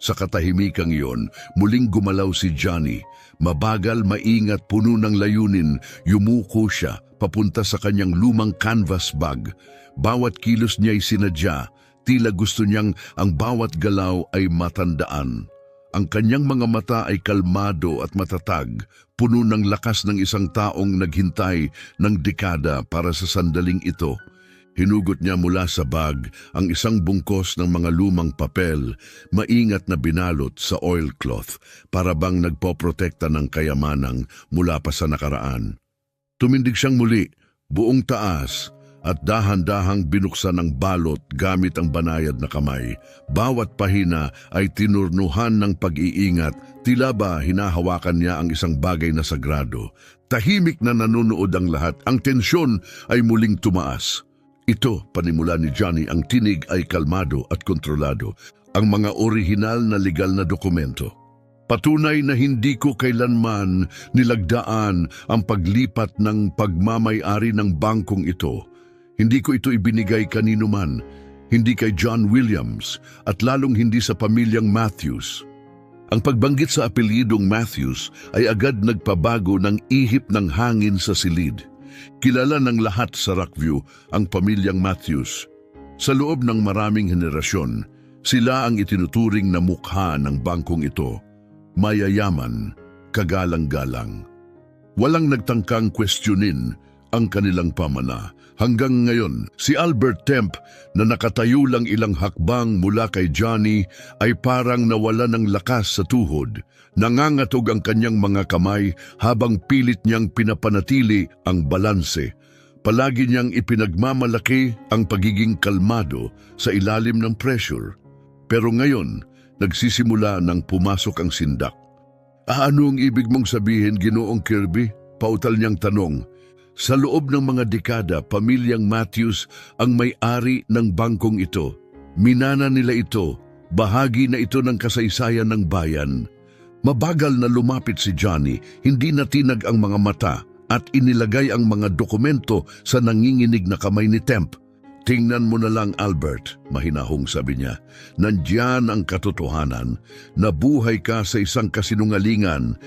Sa katahimikang iyon, muling gumalaw si Johnny. Mabagal, maingat, puno ng layunin, yumuko siya papunta sa kanyang lumang canvas bag. Bawat kilos niya'y sinadya, tila gusto niyang ang bawat galaw ay matandaan. Ang kanyang mga mata ay kalmado at matatag, puno ng lakas ng isang taong naghintay ng dekada para sa sandaling ito. Hinugot niya mula sa bag ang isang bungkos ng mga lumang papel, maingat na binalot sa oilcloth, para bang nagpoprotekta ng kayamanang mula pa sa nakaraan. Tumindig siyang muli, buong taas, at dahan-dahang binuksan ang balot gamit ang banayad na kamay. Bawat pahina ay tinurnuhan ng pag-iingat, tila ba hinahawakan niya ang isang bagay na sagrado. Tahimik na nanonood ang lahat, ang tensyon ay muling tumaas. Ito, panimula ni Johnny, ang tinig ay kalmado at kontrolado. Ang mga orihinal na legal na dokumento. Patunay na hindi ko kailanman nilagdaan ang paglipat ng pagmamay-ari ng bangkong ito. Hindi ko ito ibinigay kanino man, hindi kay John Williams at lalong hindi sa pamilyang Matthews. Ang pagbanggit sa apelyidong Matthews ay agad nagpabago ng ihip ng hangin sa silid. Kilala ng lahat sa Rockview ang pamilyang Matthews. Sa loob ng maraming henerasyon, sila ang itinuturing na mukha ng bangkong ito. Mayayaman, kagalang-galang. Walang nagtangkang kwestiyonin ang kanilang pamana. Hanggang ngayon, si Albert Temp na nakatayo lang ilang hakbang mula kay Johnny ay parang nawala ng lakas sa tuhod. Nangangatog ang kanyang mga kamay habang pilit niyang pinapanatili ang balanse. Palagi niyang ipinagmamalaki ang pagiging kalmado sa ilalim ng pressure. Pero ngayon, nagsisimula nang pumasok ang sindak. Ano ang ibig mong sabihin, Ginoong Kirby? Pautal niyang tanong. Sa loob ng mga dekada, pamilyang Matthews ang may-ari ng bangkong ito. Minana nila ito, Bahagi na ito ng kasaysayan ng bayan. Mabagal na lumapit si Johnny, hindi natinag ang mga mata at inilagay ang mga dokumento sa nanginginig na kamay ni Temp. Tingnan mo na lang, Albert, mahinahong sabi niya. Nandiyan ang katotohanan. Nabuhay ka sa isang kasinungalingan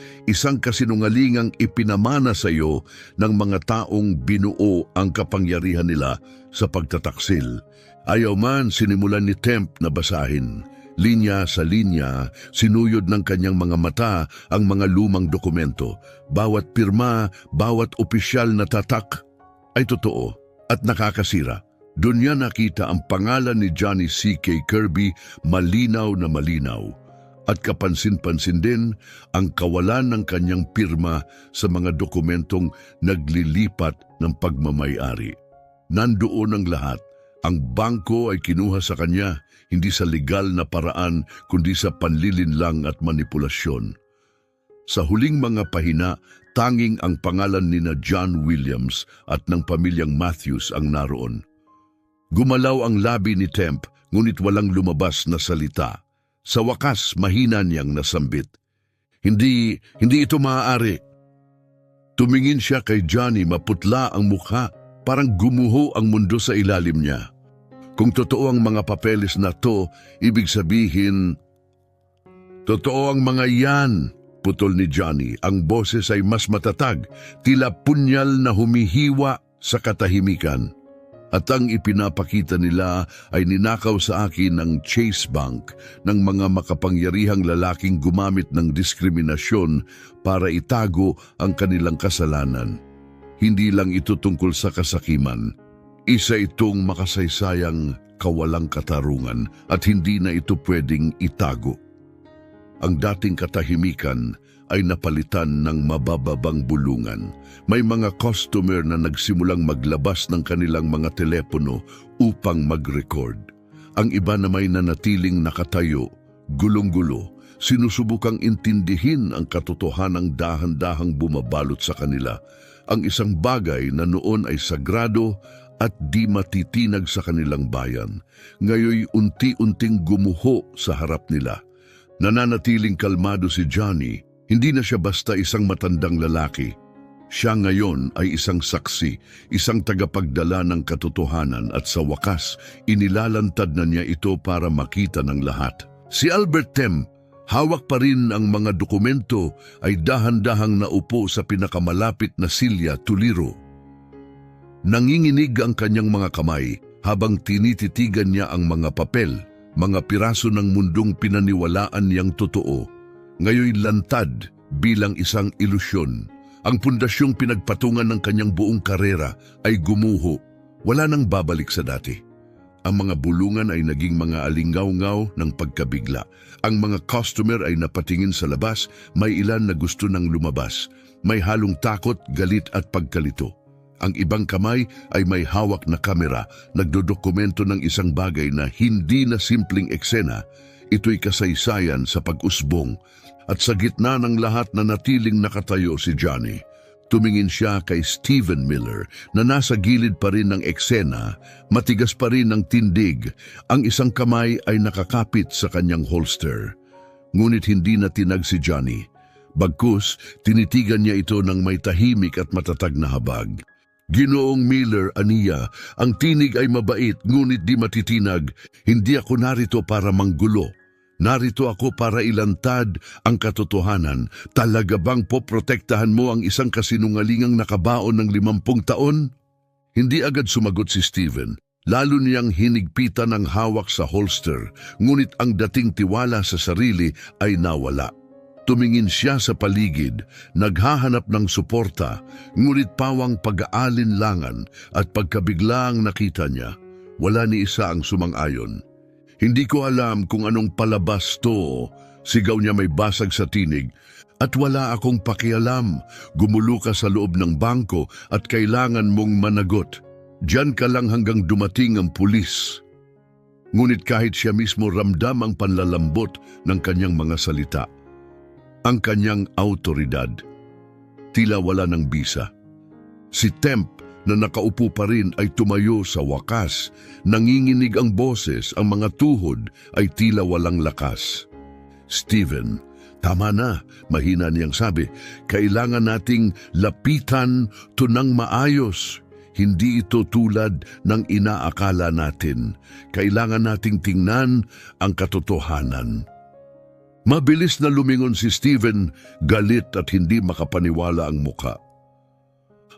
ipinamana sa iyo ng mga taong binuo ang kapangyarihan nila sa pagtataksil. Ayaw man sinimulan ni Temp na basahin. Linya sa linya, sinuyod ng kanyang mga mata ang mga lumang dokumento. Bawat pirma, bawat opisyal na tatak ay totoo at nakakasira. Doon niya nakita ang pangalan ni Johnny C.K. Kirby malinaw na malinaw. At kapansin-pansin din ang kawalan ng kanyang pirma sa mga dokumentong naglilipat ng pagmamay-ari. Nandoon ang lahat. Ang bangko ay kinuha sa kanya, hindi sa legal na paraan kundi sa panlilinlang at manipulasyon. Sa huling mga pahina, tanging ang pangalan ni na John Williams at ng pamilyang Matthews ang naroon. Gumalaw ang labi ni Temp, ngunit walang lumabas na salita. Sa wakas, mahina niyang nasambit. Hindi ito maaari. Tumingin siya kay Johnny, maputla ang mukha, parang gumuho ang mundo sa ilalim niya. Kung totoo ang mga papeles na to, ibig sabihin, totoo ang mga yan, putol ni Johnny. Ang boses ay mas matatag, tila punyal na humihiwa sa katahimikan. At ang ipinapakita nila ay ninakaw sa akin ng Chase Bank ng mga makapangyarihang lalaking gumamit ng diskriminasyon para itago ang kanilang kasalanan. Hindi lang ito tungkol sa kasakiman. Isa itong makasaysayang kawalang katarungan at hindi na ito pwedeng itago. Ang dating katahimikan ay napalitan ng mabababang bulungan. May mga customer na nagsimulang maglabas ng kanilang mga telepono upang mag-record. Ang iba na may nanatiling nakatayo, gulong-gulo, sinusubukang intindihin ang katotohanang dahan-dahang bumabalot sa kanila. Ang isang bagay na noon ay sagrado at di matitinag sa kanilang bayan, ngayoy unti-unting gumuho sa harap nila. Nananatiling kalmado si Johnny. Hindi na siya basta isang matandang lalaki. Siya ngayon ay isang saksi, isang tagapagdala ng katotohanan at sa wakas, inilalantad na niya ito para makita ng lahat. Si Albert Temp, hawak pa rin ang mga dokumento, ay dahan-dahang naupo sa pinakamalapit na silya tuliro. Nanginginig ang kanyang mga kamay habang tinititigan niya ang mga papel, mga piraso ng mundong pinaniwalaan niyang totoo. Ngayoy lantad bilang isang ilusyon. Ang pundasyong pinagpatungan ng kanyang buong karera ay gumuho. Wala nang babalik sa dati. Ang mga bulungan ay naging mga alingaw-ngaw ng pagkabigla. Ang mga customer ay napatingin sa labas, may ilan na gusto nang lumabas. May halong takot, galit at pagkalito. Ang ibang kamay ay may hawak na kamera, nagdodokumento ng isang bagay na hindi na simpleng eksena. Ito'y kasaysayan sa pag-usbong. At sa gitna ng lahat na natiling nakatayo si Johnny, tumingin siya kay Stephen Miller na nasa gilid pa rin ng eksena, matigas pa rin ang tindig. Ang isang kamay ay nakakapit sa kanyang holster. Ngunit hindi na tinag si Johnny. Bagkus, tinitigan niya ito ng may tahimik at matatag na habag. Ginoong Miller, aniya, ang tinig ay mabait ngunit di matitinag. Hindi ako narito para manggulo. Narito ako para ilantad ang katotohanan. Talaga bang poprotektahan mo ang isang kasinungalingang nakabaon ng 50 taon? Hindi agad sumagot si Stephen. Lalo niyang hinigpitan ang hawak sa holster, ngunit ang dating tiwala sa sarili ay nawala. Tumingin siya sa paligid, naghahanap ng suporta, ngunit pawang pag-aalinlangan at pagkabiglaang nakita niya, wala ni isa ang sumang-ayon. Hindi ko alam kung anong palabas to, sigaw niya may basag sa tinig. At wala akong pakialam, gumulo ka sa loob ng bangko at kailangan mong managot. Diyan ka lang hanggang dumating ang pulis. Ngunit kahit siya mismo ramdam ang panlalambot ng kanyang mga salita. Ang kanyang autoridad, tila wala ng bisa. Si Temp, na nakaupo pa rin ay tumayo sa wakas. Nanginginig ang boses, ang mga tuhod ay tila walang lakas. Steven, tama na, mahina niyang sabi. Kailangan nating lapitan to ng maayos. Hindi ito tulad ng inaakala natin. Kailangan nating tingnan ang katotohanan. Mabilis na lumingon si Steven, galit at hindi makapaniwala ang muka.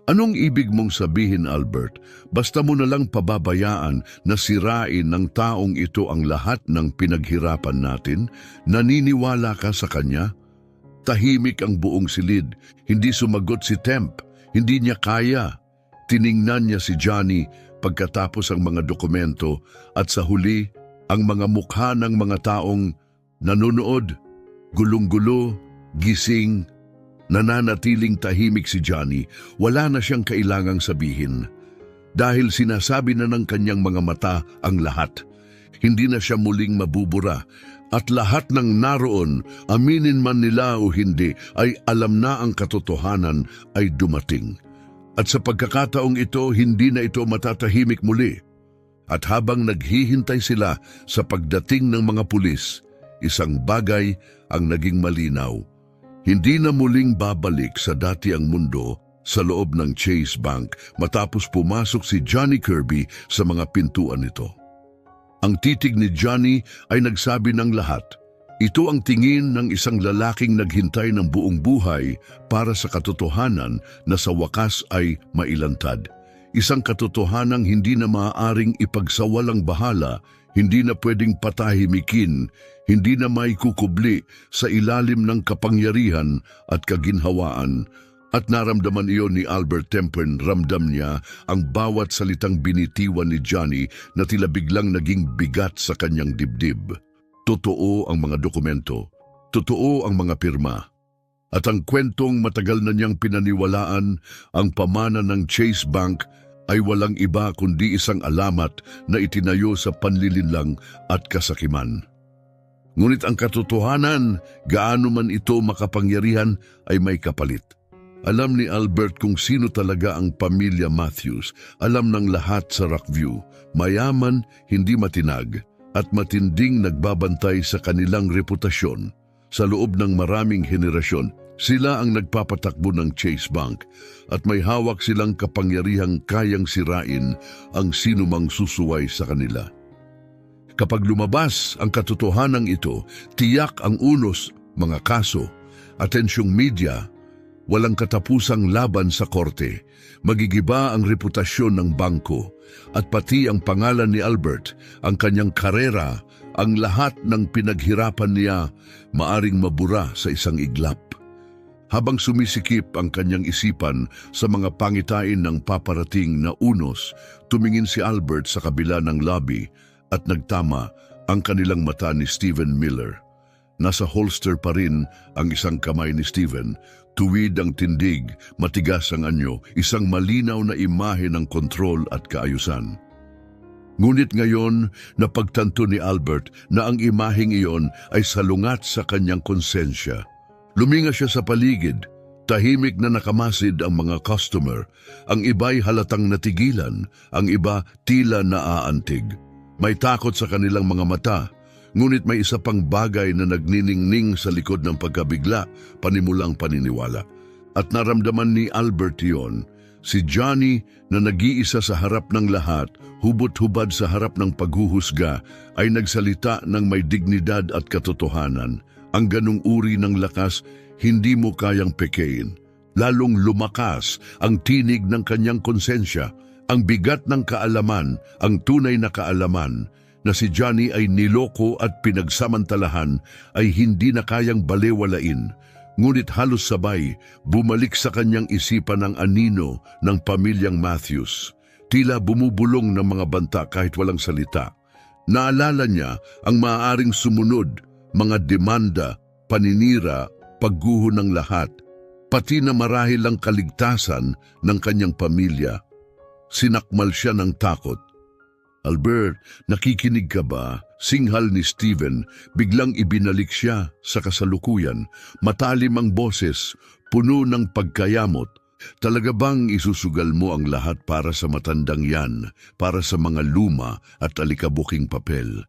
Anong ibig mong sabihin, Albert? Basta mo na lang pababayaan na sirain ng taong ito ang lahat ng pinaghirapan natin? Naniniwala ka sa kanya? Tahimik ang buong silid. Hindi sumagot si Temp. Hindi niya kaya. Tiningnan niya si Johnny pagkatapos ang mga dokumento at sa huli ang mga mukha ng mga taong nanonood, gulong-gulo, gising. Nananatiling tahimik si Johnny, wala na siyang kailangang sabihin. Dahil sinasabi na ng kanyang mga mata ang lahat. Hindi na siya muling mabubura. At lahat ng naroon, aminin man nila o hindi, ay alam na ang katotohanan ay dumating. At sa pagkakataong ito, hindi na ito matatahimik muli. At habang naghihintay sila sa pagdating ng mga pulis, isang bagay ang naging malinaw. Hindi na muling babalik sa dati ang mundo sa loob ng Chase Bank matapos pumasok si Johnny Kirby sa mga pintuan nito. Ang titig ni Johnny ay nagsabi ng lahat. Ito ang tingin ng isang lalaking naghintay ng buong buhay para sa katotohanan na sa wakas ay mailantad. Isang katotohanang hindi na maaaring ipagsawalang bahala, hindi na pwedeng patahimikin, hindi na may kukubli sa ilalim ng kapangyarihan at kaginhawaan. At naramdaman iyon ni Albert Tempern, ramdam niya ang bawat salitang binitiwan ni Johnny na tila biglang naging bigat sa kanyang dibdib. Totoo ang mga dokumento, totoo ang mga pirma. At ang kwentong matagal na niyang pinaniwalaan, ang pamana ng Chase Bank ay walang iba kundi isang alamat na itinayo sa panlilinlang at kasakiman. Ngunit ang katotohanan, gaano man ito makapangyarihan, ay may kapalit. Alam ni Albert kung sino talaga ang pamilya Matthews. Alam ng lahat sa Rockview. Mayaman, hindi matinag, at matinding nagbabantay sa kanilang reputasyon. Sa loob ng maraming henerasyon, sila ang nagpapatakbo ng Chase Bank at may hawak silang kapangyarihang kayang sirain ang sinumang susuway sa kanila. Kapag lumabas ang katotohanan ito, tiyak ang unos, mga kaso, atensyong media, walang katapusang laban sa korte, magigiba ang reputasyon ng bangko, at pati ang pangalan ni Albert, ang kanyang karera, ang lahat ng pinaghirapan niya, maaring mabura sa isang iglap. Habang sumisikip ang kanyang isipan sa mga pangitain ng paparating na unos, tumingin si Albert sa kabila ng lobby at nagtama ang kanilang mata ni Steven Miller. Nasa holster pa rin ang isang kamay ni Steven, tuwid ang tindig, matigas ang anyo, isang malinaw na imahe ng kontrol at kaayusan. Ngunit ngayon, napagtanto ni Albert na ang imaheng iyon ay salungat sa kanyang konsensya. Luminga siya sa paligid, tahimik na nakamasid ang mga customer. Ang iba'y halatang natigilan, ang iba tila naaantig. May takot sa kanilang mga mata, ngunit may isa pang bagay na nagniningning sa likod ng pagkabigla, panimulang paniniwala. At naramdaman ni Albert iyon, si Johnny na nag-iisa sa harap ng lahat, hubot-hubad sa harap ng paghuhusga, ay nagsalita ng may dignidad at katotohanan. Ang ganung uri ng lakas, hindi mo kayang pekein. Lalong lumakas ang tinig ng kanyang konsensya, ang bigat ng kaalaman, ang tunay na kaalaman, na si Johnny ay niloko at pinagsamantalahan ay hindi na kayang balewalain. Ngunit halos sabay, bumalik sa kanyang isipan ang anino ng pamilyang Matthews. Tila bumubulong ng mga banta kahit walang salita. Naalala niya ang maaaring sumunod, mga demanda, paninira, pagguho ng lahat, pati na marahil ang kaligtasan ng kanyang pamilya. Sinakmal siya ng takot. Albert, nakikinig ka ba? Singhal ni Steven, biglang ibinalik siya sa kasalukuyan. Matalim ang boses, puno ng pagkayamot, Talaga bang isusugal mo ang lahat para sa matandang yan, para sa mga luma at alikabuking papel?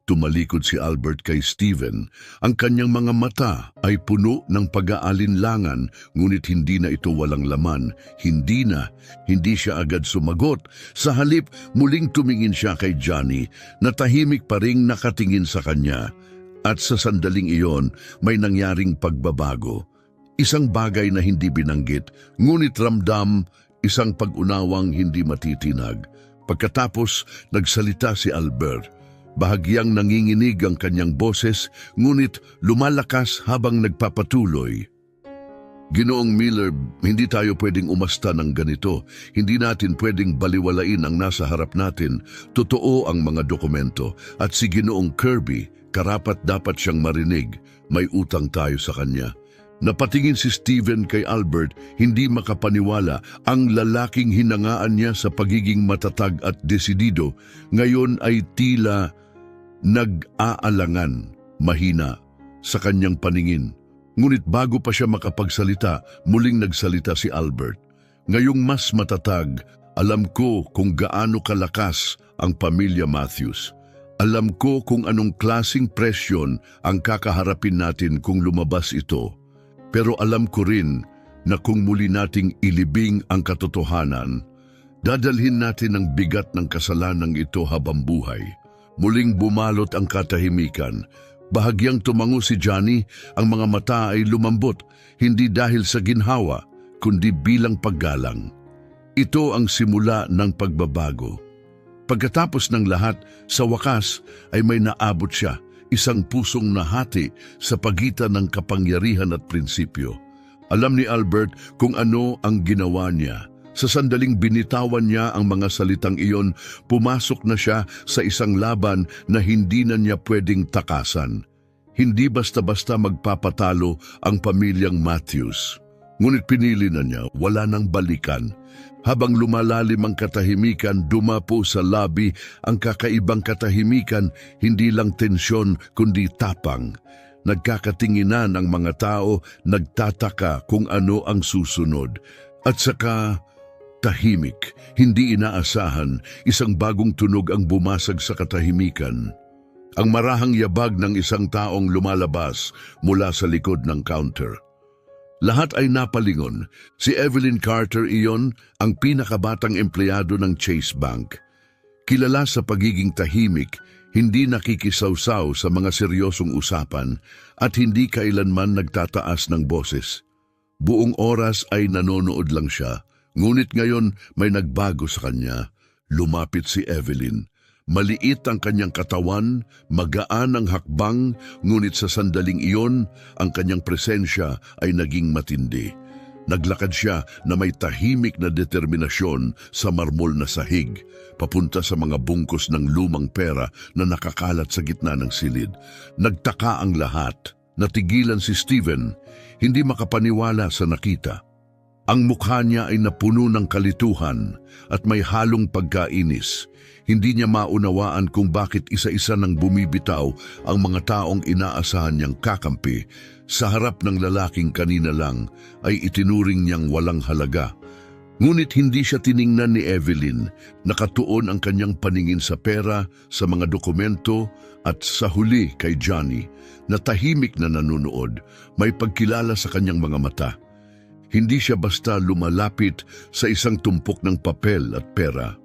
Tumalikod si Albert kay Steven. Ang kanyang mga mata ay puno ng pag-aalinlangan, ngunit hindi na ito walang laman. Hindi siya agad sumagot. Sa halip, muling tumingin siya kay Johnny na tahimik pa ring nakatingin sa kanya. At sa sandaling iyon, may nangyaring pagbabago. Isang bagay na hindi binanggit, ngunit ramdam, isang pag-unawang hindi matitinag. Pagkatapos, nagsalita si Albert. Bahagyang nanginginig ang kanyang boses, ngunit lumalakas habang nagpapatuloy. Ginoong Miller, hindi tayo pwedeng umasta ng ganito. Hindi natin pwedeng baliwalain ang nasa harap natin. Totoo ang mga dokumento. At si Ginoong Kirby, karapat dapat siyang marinig. May utang tayo sa kanya. Napatingin si Steven kay Albert, hindi makapaniwala. Ang lalaking hinangaan niya sa pagiging matatag at desidido, ngayon ay tila nag-aalangan, mahina, sa kanyang paningin. Ngunit bago pa siya makapagsalita, muling nagsalita si Albert. Ngayong mas matatag, alam ko kung gaano kalakas ang pamilya Matthews. Alam ko kung anong klasing presyon ang kakaharapin natin kung lumabas ito. Pero alam ko rin na kung muli nating ilibing ang katotohanan, dadalhin natin ang bigat ng kasalanang ito habang buhay. Muling bumalot ang katahimikan. Bahagyang tumango si Johnny, ang mga mata ay lumambot, hindi dahil sa ginhawa, kundi bilang paggalang. Ito ang simula ng pagbabago. Pagkatapos ng lahat, sa wakas ay may naabot siya. Isang pusong nahati sa pagitan ng kapangyarihan at prinsipyo. Alam ni Albert kung ano ang ginawa niya. Sa sandaling binitawan niya ang mga salitang iyon, pumasok na siya sa isang laban na hindi na niya pwedeng takasan. Hindi basta-basta magpapatalo ang pamilyang Matthews. Ngunit pinili na niya, wala nang balikan. Habang lumalalim ang katahimikan, dumapo sa labi ang kakaibang katahimikan, hindi lang tensyon kundi tapang. Nagkakatinginan ang mga tao, nagtataka kung ano ang susunod. At saka, tahimik, hindi inaasahan, isang bagong tunog ang bumasag sa katahimikan. Ang marahang yabag ng isang taong lumalabas mula sa likod ng counter. Lahat ay napalingon. Si Evelyn Carter iyon, ang pinakabatang empleyado ng Chase Bank. Kilala sa pagiging tahimik, hindi nakikisawsaw sa mga seryosong usapan at hindi kailanman nagtataas ng boses. Buong oras ay nanonood lang siya, ngunit ngayon may nagbago sa kanya. Lumapit si Evelyn. Maliit ang kanyang katawan, magaan ang hakbang, ngunit sa sandaling iyon, ang kanyang presensya ay naging matindi. Naglakad siya na may tahimik na determinasyon sa marmol na sahig, papunta sa mga bungkus ng lumang pera na nakakalat sa gitna ng silid. Nagtaka ang lahat. Natigilan si Steven, hindi makapaniwala sa nakita. Ang mukha niya ay napuno ng kalituhan at may halong pagkainis. Hindi niya maunawaan kung bakit isa-isa nang bumibitaw ang mga taong inaasahan niyang kakampi sa harap ng lalaking kanina lang ay itinuring niyang walang halaga. Ngunit hindi siya tiningnan ni Evelyn. Nakatuon ang kanyang paningin sa pera, sa mga dokumento at sa huli kay Johnny na tahimik na nanonood, may pagkilala sa kanyang mga mata. Hindi siya basta lumalapit sa isang tumpok ng papel at pera.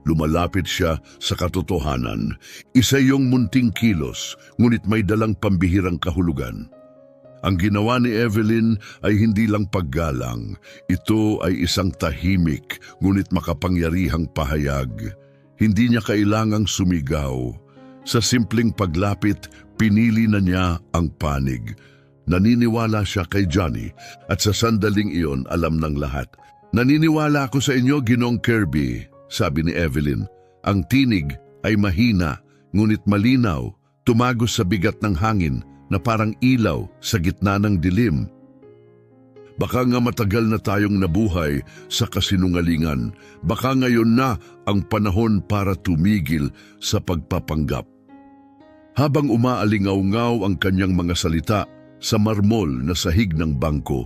Lumalapit siya sa katotohanan. Isa yung munting kilos, ngunit may dalang pambihirang kahulugan. Ang ginawa ni Evelyn ay hindi lang paggalang. Ito ay isang tahimik, ngunit makapangyarihang pahayag. Hindi niya kailangang sumigaw. Sa simpleng paglapit, pinili na niya ang panig. Naniniwala siya kay Johnny at sa sandaling iyon alam ng lahat. Naniniwala ako sa inyo, Ginoong Kirby, sabi ni Evelyn. Ang tinig ay mahina, ngunit malinaw, tumagos sa bigat ng hangin na parang ilaw sa gitna ng dilim. Baka nga matagal na tayong nabuhay sa kasinungalingan. Baka ngayon na ang panahon para tumigil sa pagpapanggap. Habang umaalingaw-ngaw ang kanyang mga salita sa marmol na sahig ng bangko,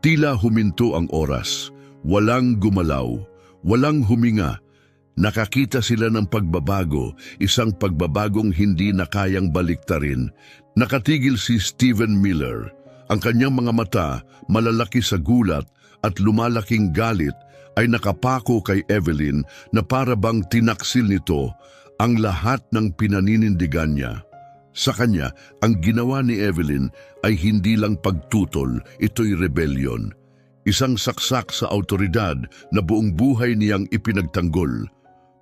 Tila huminto ang oras, walang gumalaw, walang huminga. Nakakita sila ng pagbabago, isang pagbabagong hindi na kayang baliktarin. Nakatigil si Stephen Miller. Ang kanyang mga mata, malalaki sa gulat at lumalaking galit, ay nakapako kay Evelyn na para bang tinaksil nito ang lahat ng pinaninindigan niya. Sa kanya, ang ginawa ni Evelyn ay hindi lang pagtutol, ito'y rebellion. Isang saksak sa autoridad na buong buhay niyang ipinagtanggol.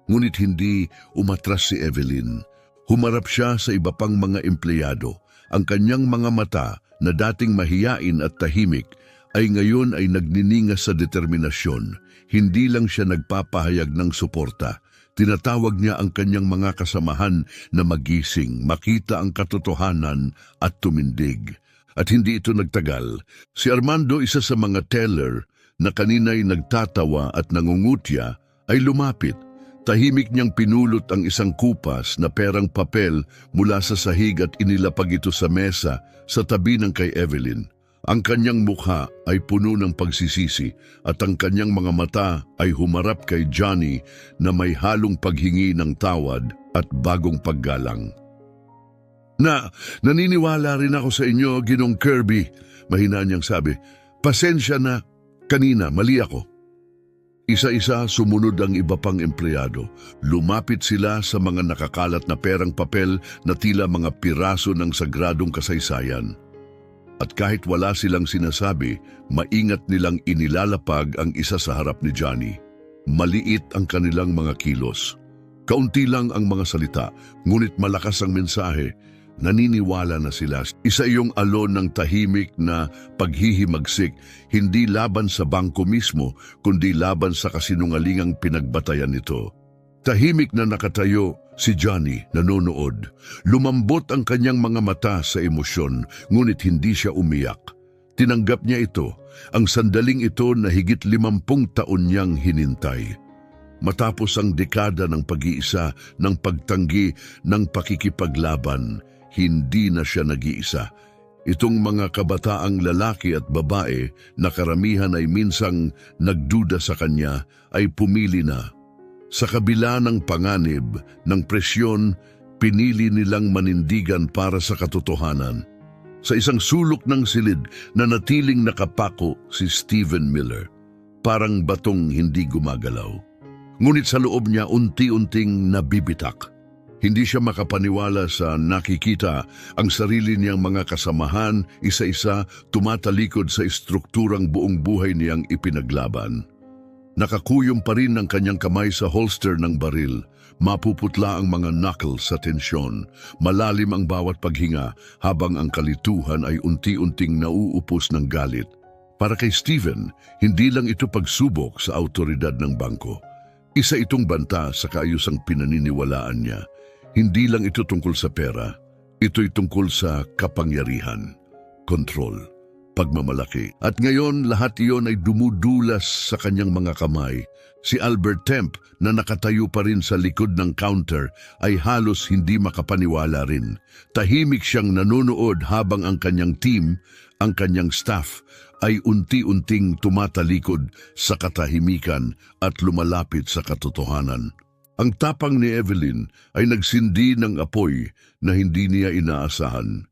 Ngunit hindi umatras si Evelyn. Humarap siya sa iba pang mga empleyado. Ang kanyang mga mata na dating mahiyain at tahimik ay ngayon ay nagniningas sa determinasyon. Hindi lang siya nagpapahayag ng suporta. Tinatawag niya ang kanyang mga kasamahan na magising, makita ang katotohanan at tumindig. At hindi ito nagtagal. Si Armando, isa sa mga teller na kanina'y nagtatawa at nangungutya, ay lumapit. Tahimik niyang pinulot ang isang kupas na perang papel mula sa sahig at inilapag ito sa mesa sa tabi ng kay Evelyn. Ang kanyang mukha ay puno ng pagsisisi at ang kanyang mga mata ay humarap kay Johnny na may halong paghingi ng tawad at bagong paggalang. Naniniwala rin ako sa inyo, Ginong Kirby, mahina niyang sabi. Pasensya na, kanina mali ako. Isa-isa sumunod ang iba pang empleyado. Lumapit sila sa mga nakakalat na perang papel na tila mga piraso ng sagradong kasaysayan. At kahit wala silang sinasabi, maingat nilang inilalapag ang isa sa harap ni Johnny. Maliit ang kanilang mga kilos. Kaunti lang ang mga salita, ngunit malakas ang mensahe. Naniniwala na sila. Isa iyong alon ng tahimik na paghihimagsik, hindi laban sa bangko mismo, kundi laban sa kasinungalingang pinagbatayan nito. Tahimik na nakatayo si Johnny, nanonood. Lumambot ang kanyang mga mata sa emosyon, ngunit hindi siya umiyak. Tinanggap niya ito, ang sandaling ito na higit 50 taon niyang hinintay. Matapos ang dekada ng pag-iisa, ng pagtanggi, ng pakikipaglaban, hindi na siya nag-iisa. Itong mga kabataang lalaki at babae na karamihan ay minsang nagduda sa kanya ay pumili na. Sa kabila ng panganib, ng presyon, pinili nilang manindigan para sa katotohanan. Sa isang sulok ng silid na natiling nakapako si Stephen Miller, parang batong hindi gumagalaw. Ngunit sa loob niya unti-unting nabibitak. Hindi siya makapaniwala sa nakikita, ang sarili niyang mga kasamahan, isa-isa tumatalikod sa estrukturang buong buhay niyang ipinaglaban. Nakakuyom pa rin ang kanyang kamay sa holster ng baril. Mapuputla ang mga knuckles sa tensyon. Malalim ang bawat paghinga habang ang kalituhan ay unti-unting nauupos ng galit. Para kay Stephen, hindi lang ito pagsubok sa autoridad ng bangko. Isa itong banta sa kaayusang pinaniniwalaan niya. Hindi lang ito tungkol sa pera. Ito'y tungkol sa kapangyarihan, kontrol, pagmamalaki. At ngayon, lahat iyon ay dumudulas sa kanyang mga kamay. Si Albert Temp, na nakatayo pa rin sa likod ng counter, ay halos hindi makapaniwala rin. Tahimik siyang nanonood habang ang kanyang team, ang kanyang staff, ay unti-unting tumatalikod sa katahimikan at lumalapit sa katotohanan. Ang tapang ni Evelyn ay nagsindi ng apoy na hindi niya inaasahan.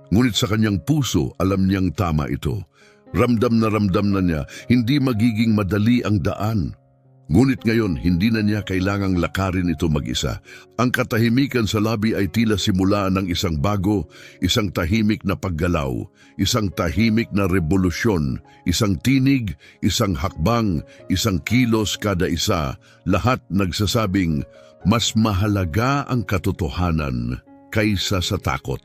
Ngunit sa kanyang puso, alam niyang tama ito. Ramdam na niya, hindi magiging madali ang daan. Ngunit ngayon, hindi na niya kailangang lakarin ito mag-isa. Ang katahimikan sa lobby ay tila simula ng isang bago, isang tahimik na paggalaw, isang tahimik na revolusyon, isang tinig, isang hakbang, isang kilos kada isa, lahat nagsasabing, mas mahalaga ang katotohanan kaysa sa takot.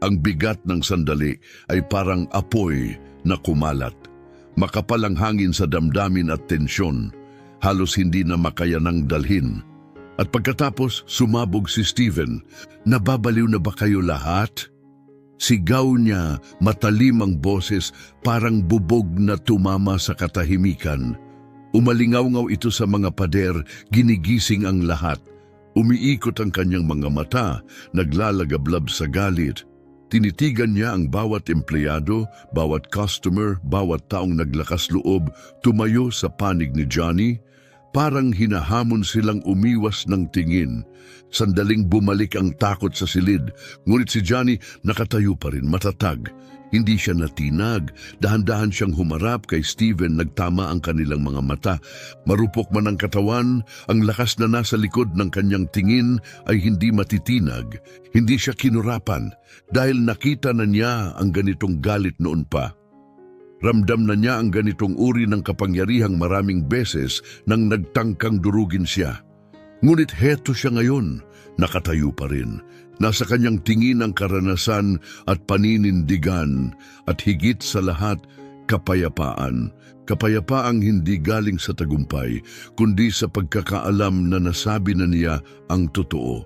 Ang bigat ng sandali ay parang apoy na kumalat. Makapal ang hangin sa damdamin at tensyon. Halos hindi na makayanang dalhin. At pagkatapos, sumabog si Stephen. Nababaliw na ba kayo lahat? Sigaw niya, matalim ang boses, parang bubog na tumama sa katahimikan. Umalingaw-ngaw ito sa mga pader, ginigising ang lahat. Umiikot ang kanyang mga mata, naglalagablab sa galit. Tinitigan niya ang bawat empleyado, bawat customer, bawat taong naglakas loob tumayo sa panig ni Johnny. Parang hinahamon silang umiwas ng tingin. Sandaling bumalik ang takot sa silid, ngunit si Johnny nakatayo pa rin, matatag. Hindi siya natinag, dahan-dahan siyang humarap kay Steven, nagtama ang kanilang mga mata. Marupok man ang katawan, ang lakas na nasa likod ng kanyang tingin ay hindi matitinag. Hindi siya kinurapan dahil nakita na niya ang ganitong galit noon pa. Ramdam na niya ang ganitong uri ng kapangyarihang maraming beses nang nagtangkang durugin siya. Ngunit heto siya ngayon, nakatayo pa rin. Nasa kanyang tingin ang karanasan at paninindigan at higit sa lahat, kapayapaan. Kapayapaang hindi galing sa tagumpay, kundi sa pagkakaalam na nasabi na niya ang totoo.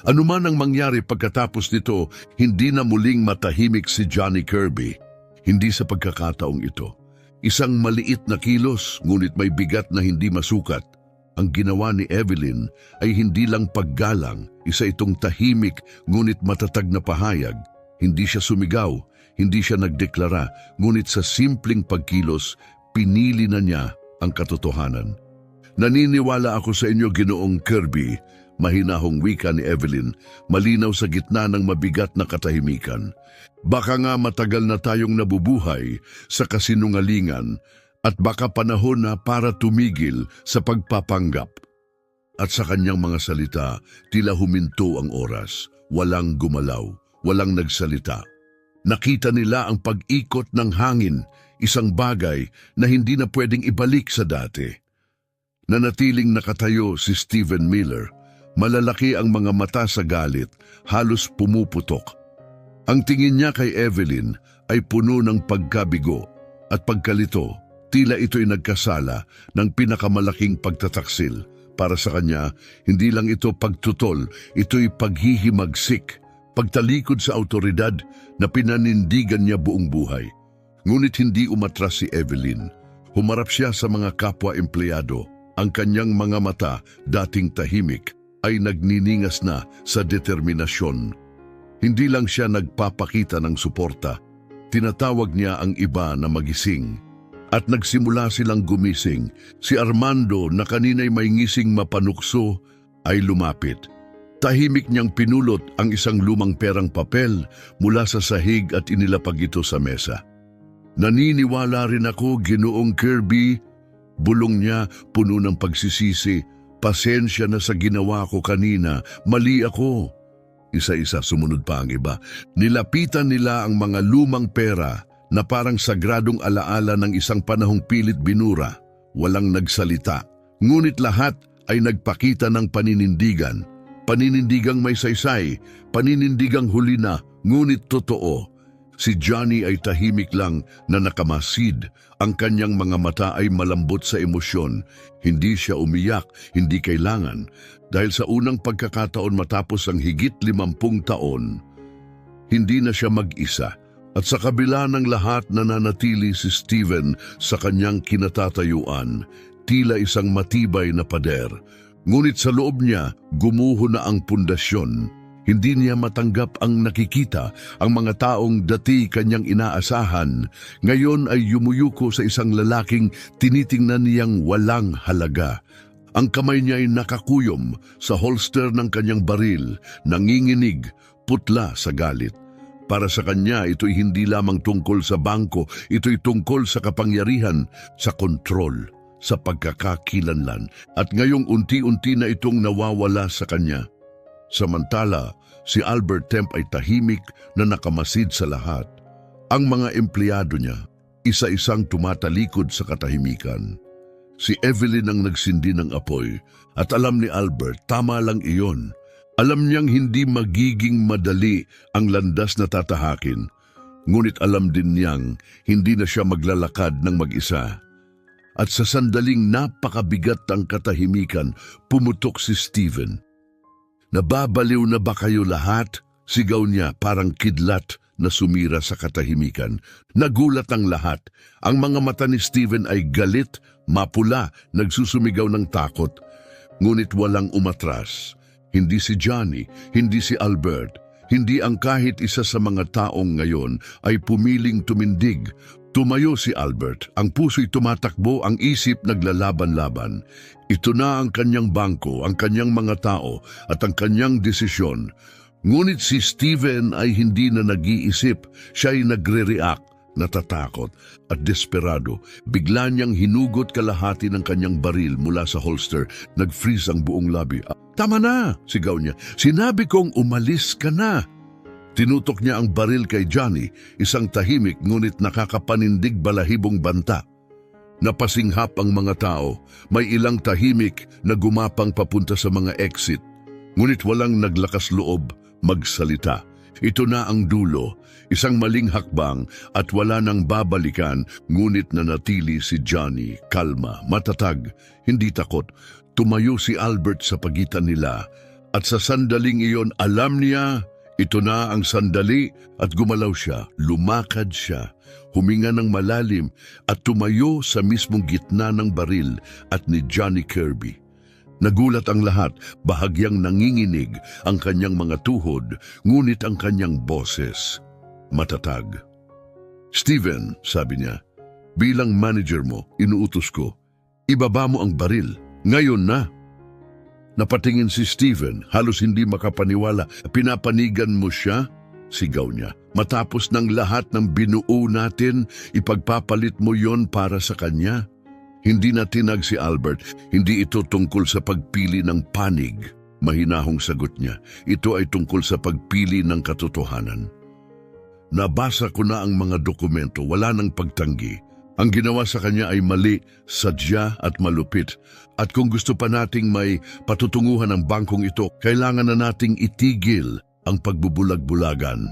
Ano man ang mangyari pagkatapos nito, hindi na muling matahimik si Johnny Kirby. Hindi sa pagkakataong ito. Isang maliit na kilos, ngunit may bigat na hindi masukat. Ang ginawa ni Evelyn ay hindi lang paggalang, isa itong tahimik ngunit matatag na pahayag. Hindi siya sumigaw, hindi siya nagdeklara, ngunit sa simpleng pagkilos, pinili na niya ang katotohanan. Naniniwala ako sa inyo, Ginoong Kirby, mahinahong wika ni Evelyn, malinaw sa gitna ng mabigat na katahimikan. Baka nga matagal na tayong nabubuhay sa kasinungalingan at baka panahon na para tumigil sa pagpapanggap. At sa kanyang mga salita, tila huminto ang oras. Walang gumalaw, walang nagsalita. Nakita nila ang pag-ikot ng hangin, isang bagay na hindi na pwedeng ibalik sa dati. Nanatiling nakatayo si Stephen Miller. Malalaki ang mga mata sa galit, halos pumuputok. Ang tingin niya kay Evelyn ay puno ng pagkabigo at pagkalito. Tila ito'y nagkasala ng pinakamalaking pagtataksil. Para sa kanya, hindi lang ito pagtutol, ito'y paghihimagsik, pagtalikod sa autoridad na pinanindigan niya buong buhay. Ngunit hindi umatras si Evelyn. Humarap siya sa mga kapwa-empleyado. Ang kanyang mga mata, dating tahimik, ay nagniningas na sa determinasyon. Hindi lang siya nagpapakita ng suporta, tinatawag niya ang iba na magising. At nagsimula silang gumising. Si Armando na kanina'y may ngising mapanukso ay lumapit. Tahimik niyang pinulot ang isang lumang perang papel mula sa sahig at inilapag ito sa mesa. Naniniwala rin ako, Ginoong Kirby, bulong niya puno ng pagsisisi. Pasensya na sa ginawa ko kanina, mali ako. Isa-isa sumunod pa ang iba. Nilapitan nila ang mga lumang pera na parang sagradong alaala ng isang panahong pilit binura. Walang nagsalita. Ngunit lahat ay nagpakita ng paninindigan. Paninindigang may saysay, paninindigang huli na, ngunit totoo. Si Johnny ay tahimik lang na nakamasid. Ang kanyang mga mata ay malambot sa emosyon. Hindi siya umiyak, hindi kailangan. Dahil sa unang pagkakataon matapos ang higit 50 taon, hindi na siya mag-isa. At sa kabila ng lahat nananatili si Steven sa kanyang kinatatayuan, tila isang matibay na pader. Ngunit sa loob niya, gumuho na ang pundasyon. Hindi niya matanggap ang nakikita, ang mga taong dati kanyang inaasahan. Ngayon ay yumuyuko sa isang lalaking tinitingnan niyang walang halaga. Ang kamay niya ay nakakuyom sa holster ng kanyang baril, nanginginig, putla sa galit. Para sa kanya, ito'y hindi lamang tungkol sa bangko, ito'y tungkol sa kapangyarihan, sa kontrol, sa pagkakakilanlan. At ngayong unti-unti na itong nawawala sa kanya. Samantala, si Albert Temp ay tahimik na nakamasid sa lahat. Ang mga empleyado niya, isa-isang tumatalikod sa katahimikan. Si Evelyn ang nagsindi ng apoy at alam ni Albert, tama lang iyon. Alam niyang hindi magiging madali ang landas na tatahakin. Ngunit alam din niyang hindi na siya maglalakad ng mag-isa. At sa sandaling napakabigat ang katahimikan, pumutok si Steven. Nababaliw na ba kayo lahat? Sigaw niya parang kidlat na sumira sa katahimikan. Nagulat ang lahat. Ang mga mata ni Steven ay galit, mapula, nagsusumigaw ng takot. Ngunit walang umatras. Hindi si Johnny, hindi si Albert, Hindi ang kahit isa sa mga taong ngayon ay pumiling tumindig. Tumayo si Albert, ang puso'y tumatakbo, ang isip naglalaban-laban. Ito na ang kanyang bangko, ang kanyang mga tao at ang kanyang desisyon. Ngunit si Steven ay hindi na nag-iisip, siya ay nagre-react, natatakot at desperado. Bigla niyang hinugot kalahati ng kanyang baril mula sa holster, nag-freeze ang buong labi. "Tama na!" sigaw niya. "Sinabi kong umalis ka na!" Tinutok niya ang baril kay Johnny, isang tahimik ngunit nakakapanindig balahibong banta. Napasinghap ang mga tao, may ilang tahimik na gumapang papunta sa mga exit. Ngunit walang naglakas loob magsalita. Ito na ang dulo, isang maling hakbang at wala nang babalikan, ngunit nanatili si Johnny, kalma, matatag, hindi takot. Tumayo si Albert sa pagitan nila at sa sandaling iyon alam niya, ito na ang sandali at gumalaw siya, lumakad siya, huminga ng malalim at tumayo sa mismong gitna ng baril at ni Johnny Kirby. Nagulat ang lahat, bahagyang nanginginig ang kanyang mga tuhod, ngunit ang kanyang boses matatag. "Steven," sabi niya, "bilang manager mo, inuutos ko, ibaba mo ang baril, ngayon na." Napatingin si Steven, halos hindi makapaniwala. "Pinapanigan mo siya?" sigaw niya. "Matapos ng lahat ng binuo natin, ipagpapalit mo yon para sa kanya?" Hindi na tinag si Albert. "Hindi ito tungkol sa pagpili ng panig," mahinahong sagot niya. "Ito ay tungkol sa pagpili ng katotohanan." "Nabasa ko na ang mga dokumento, wala nang pagtanggi. Ang ginawa sa kanya ay mali, sadya at malupit. At kung gusto pa nating may patutunguhan ng bangkong ito, kailangan na nating itigil ang pagbubulag-bulagan."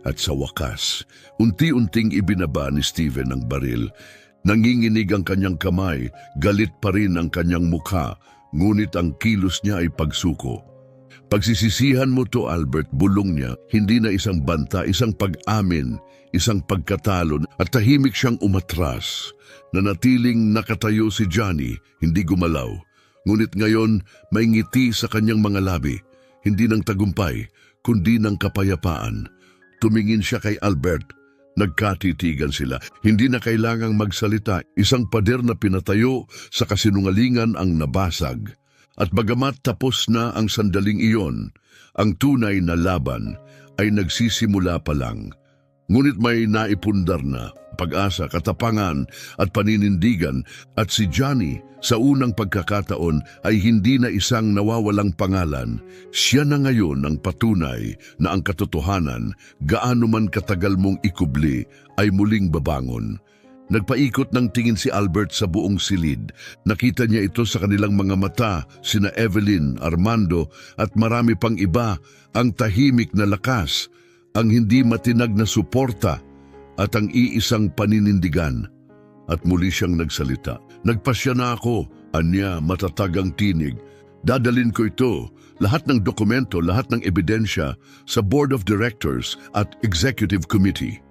At sa wakas, unti-unting ibinaba ni Steven ang baril. Nanginginig ang kanyang kamay, galit pa rin ang kanyang mukha, ngunit ang kilos niya ay pagsuko. "Pagsisisihan mo to, Albert," bulong niya, "hindi na isang banta, isang pag-amin, isang pagkatalon." At tahimik siyang umatras. Nanatiling nakatayo si Johnny, hindi gumalaw. Ngunit ngayon may ngiti sa kanyang mga labi, hindi ng tagumpay, kundi ng kapayapaan. Tumingin siya kay Albert. Nagkatitigan sila. Hindi na kailangang magsalita. Isang pader na pinatayo sa kasinungalingan ang nabasag. At bagamat tapos na ang sandaling iyon, ang tunay na laban ay nagsisimula pa lang. Ngunit may naipundar na pag-asa, katapangan at paninindigan, at si Johnny sa unang pagkakataon ay hindi na isang nawawalang pangalan. Siya na ngayon ang patunay na ang katotohanan, gaano man katagal mong ikubli, ay muling babangon. Nagpaikot ng tingin si Albert sa buong silid. Nakita niya ito sa kanilang mga mata, sina Evelyn, Armando at marami pang iba, ang tahimik na lakas, ang hindi matinag na suporta at ang iisang paninindigan. At muli siyang nagsalita. "Nagpasya na ako," anya, matatag ang tinig. "Dadalin ko ito, lahat ng dokumento, lahat ng ebidensya sa Board of Directors at Executive Committee."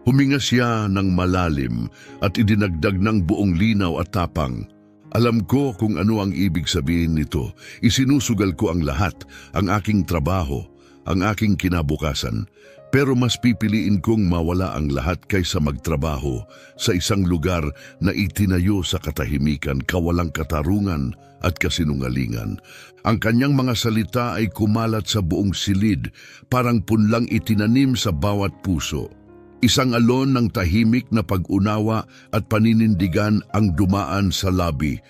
Huminga siya ng malalim at idinagdag ng buong linaw at tapang. "Alam ko kung ano ang ibig sabihin nito. Isinusugal ko ang lahat, ang aking trabaho, ang aking kinabukasan. Pero mas pipiliin kong mawala ang lahat kaysa magtrabaho sa isang lugar na itinayo sa katahimikan, kawalang katarungan at kasinungalingan." Ang kanyang mga salita ay kumalat sa buong silid, parang punlang itinanim sa bawat puso. Isang alon ng tahimik na pag-unawa at paninindigan ang dumaan sa labi.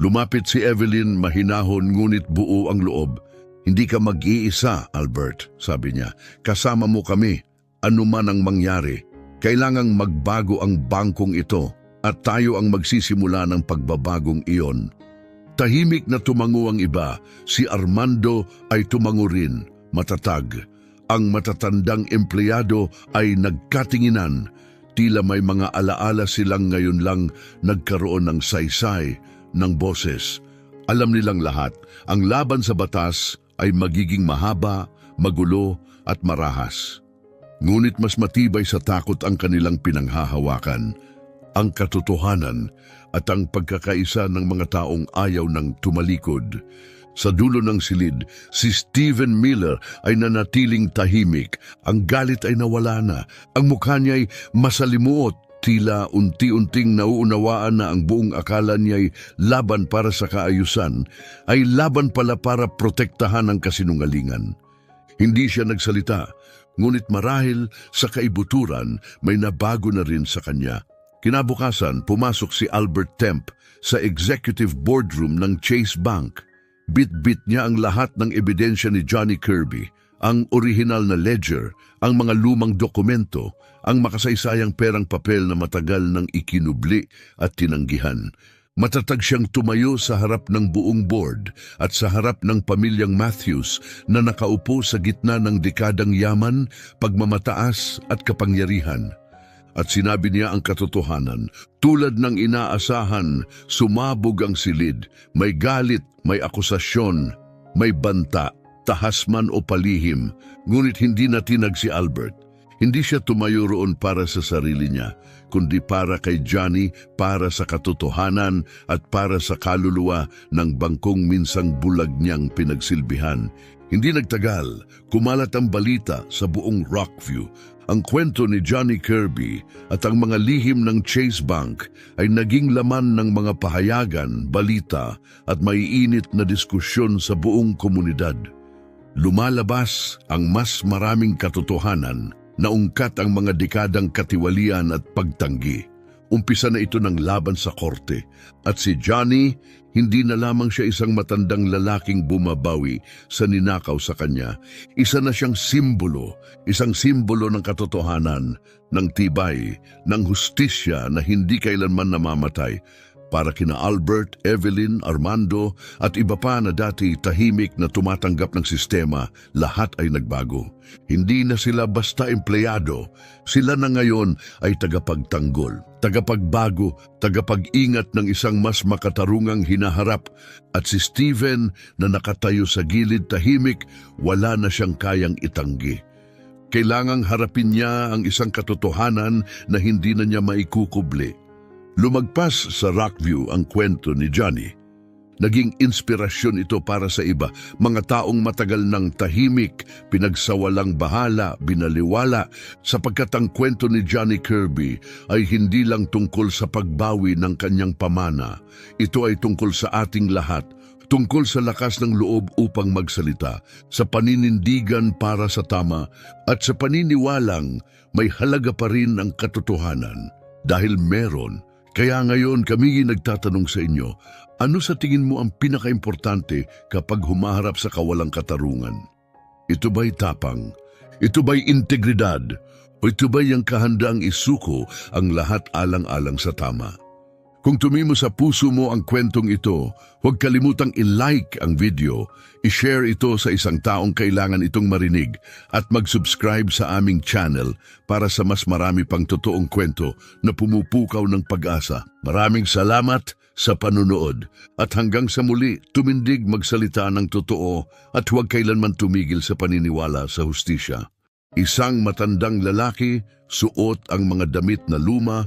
Lumapit si Evelyn, mahinahon ngunit buo ang loob. "Hindi ka mag-iisa, Albert," sabi niya. "Kasama mo kami. Ano man ang mangyari, kailangang magbago ang bangkong ito at tayo ang magsisimula ng pagbabagong iyon." Tahimik na tumango ang iba. Si Armando ay tumango rin, matatag. Ang matatandang empleyado ay nagkatinginan. Tila may mga alaala silang ngayon lang nagkaroon ng saysay, ng boses. Alam nilang lahat, ang laban sa batas ay magiging mahaba, magulo at marahas. Ngunit mas matibay sa takot ang kanilang pinanghahawakan, ang katotohanan at ang pagkakaisa ng mga taong ayaw ng tumalikod. Sa dulo ng silid, si Stephen Miller ay nanatiling tahimik. Ang galit ay nawala na. Ang mukha niya ay masalimuot. Tila unti-unting nauunawaan na ang buong akala niya'y laban para sa kaayusan, ay laban pala para protektahan ang kasinungalingan. Hindi siya nagsalita, ngunit marahil sa kaibuturan may nabago na rin sa kanya. Kinabukasan, pumasok si Albert Temp sa executive boardroom ng Chase Bank. Bit-bit niya ang lahat ng ebidensya ni Johnny Kirby, ang orihinal na ledger, ang mga lumang dokumento, ang makasaysayang perang papel na matagal nang ikinubli at tinanggihan. Matatag siyang tumayo sa harap ng buong board at sa harap ng pamilyang Matthews na nakaupo sa gitna ng dekadang yaman, pagmamataas at kapangyarihan. At sinabi niya ang katotohanan, tulad ng inaasahan, sumabog ang silid, may galit, may akusasyon, may banta, tahas man o palihim, ngunit hindi natinag si Albert. Hindi siya tumayo roon para sa sarili niya, kundi para kay Johnny, para sa katotohanan at para sa kaluluwa ng bangkong minsang bulag niyang pinagsilbihan. Hindi nagtagal, kumalat ang balita sa buong Rockview. Ang kwento ni Johnny Kirby at ang mga lihim ng Chase Bank ay naging laman ng mga pahayagan, balita at maiinit na diskusyon sa buong komunidad. Lumalabas ang mas maraming katotohanan, naungkat ang mga dekadang katiwalian at pagtanggi. Umpisa na ito ng laban sa korte at si Johnny, hindi na lamang siya isang matandang lalaking bumabawi sa ninakaw sa kanya. Isa na siyang simbolo, isang simbolo ng katotohanan, ng tibay, ng hustisya na hindi kailanman namamatay. Para kina Albert, Evelyn, Armando at iba pa na dati tahimik na tumatanggap ng sistema, lahat ay nagbago. Hindi na sila basta empleyado, sila na ngayon ay tagapagtanggol, tagapagbago, tagapag-ingat ng isang mas makatarungang hinaharap. At si Stephen na nakatayo sa gilid tahimik, wala na siyang kayang itanggi. Kailangang harapin niya ang isang katotohanan na hindi na niya maikukubli. Lumagpas sa Rockview ang kwento ni Johnny. Naging inspirasyon ito para sa iba, mga taong matagal ng tahimik, pinagsawalang bahala, binaliwala, sapagkat ang kwento ni Johnny Kirby ay hindi lang tungkol sa pagbawi ng kanyang pamana. Ito ay tungkol sa ating lahat, tungkol sa lakas ng loob upang magsalita, sa paninindigan para sa tama, at sa paniniwalang may halaga pa rin ang katotohanan. Dahil meron. Kaya ngayon kami nagtatanong sa inyo, ano sa tingin mo ang pinakaimportante kapag humaharap sa kawalang katarungan? Ito ba'y tapang? Ito ba'y integridad? O ito ba'y ang kahandaang isuko ang lahat alang-alang sa tama? Kung tumimo sa puso mo ang kwentong ito, huwag kalimutang i-like ang video, i-share ito sa isang taong kailangan itong marinig at mag-subscribe sa aming channel para sa mas marami pang totoong kwento na pumupukaw ng pag-asa. Maraming salamat sa panunood at hanggang sa muli, tumindig magsalita ng totoo at huwag kailanman tumigil sa paniniwala sa hustisya. Isang matandang lalaki, suot ang mga damit na luma,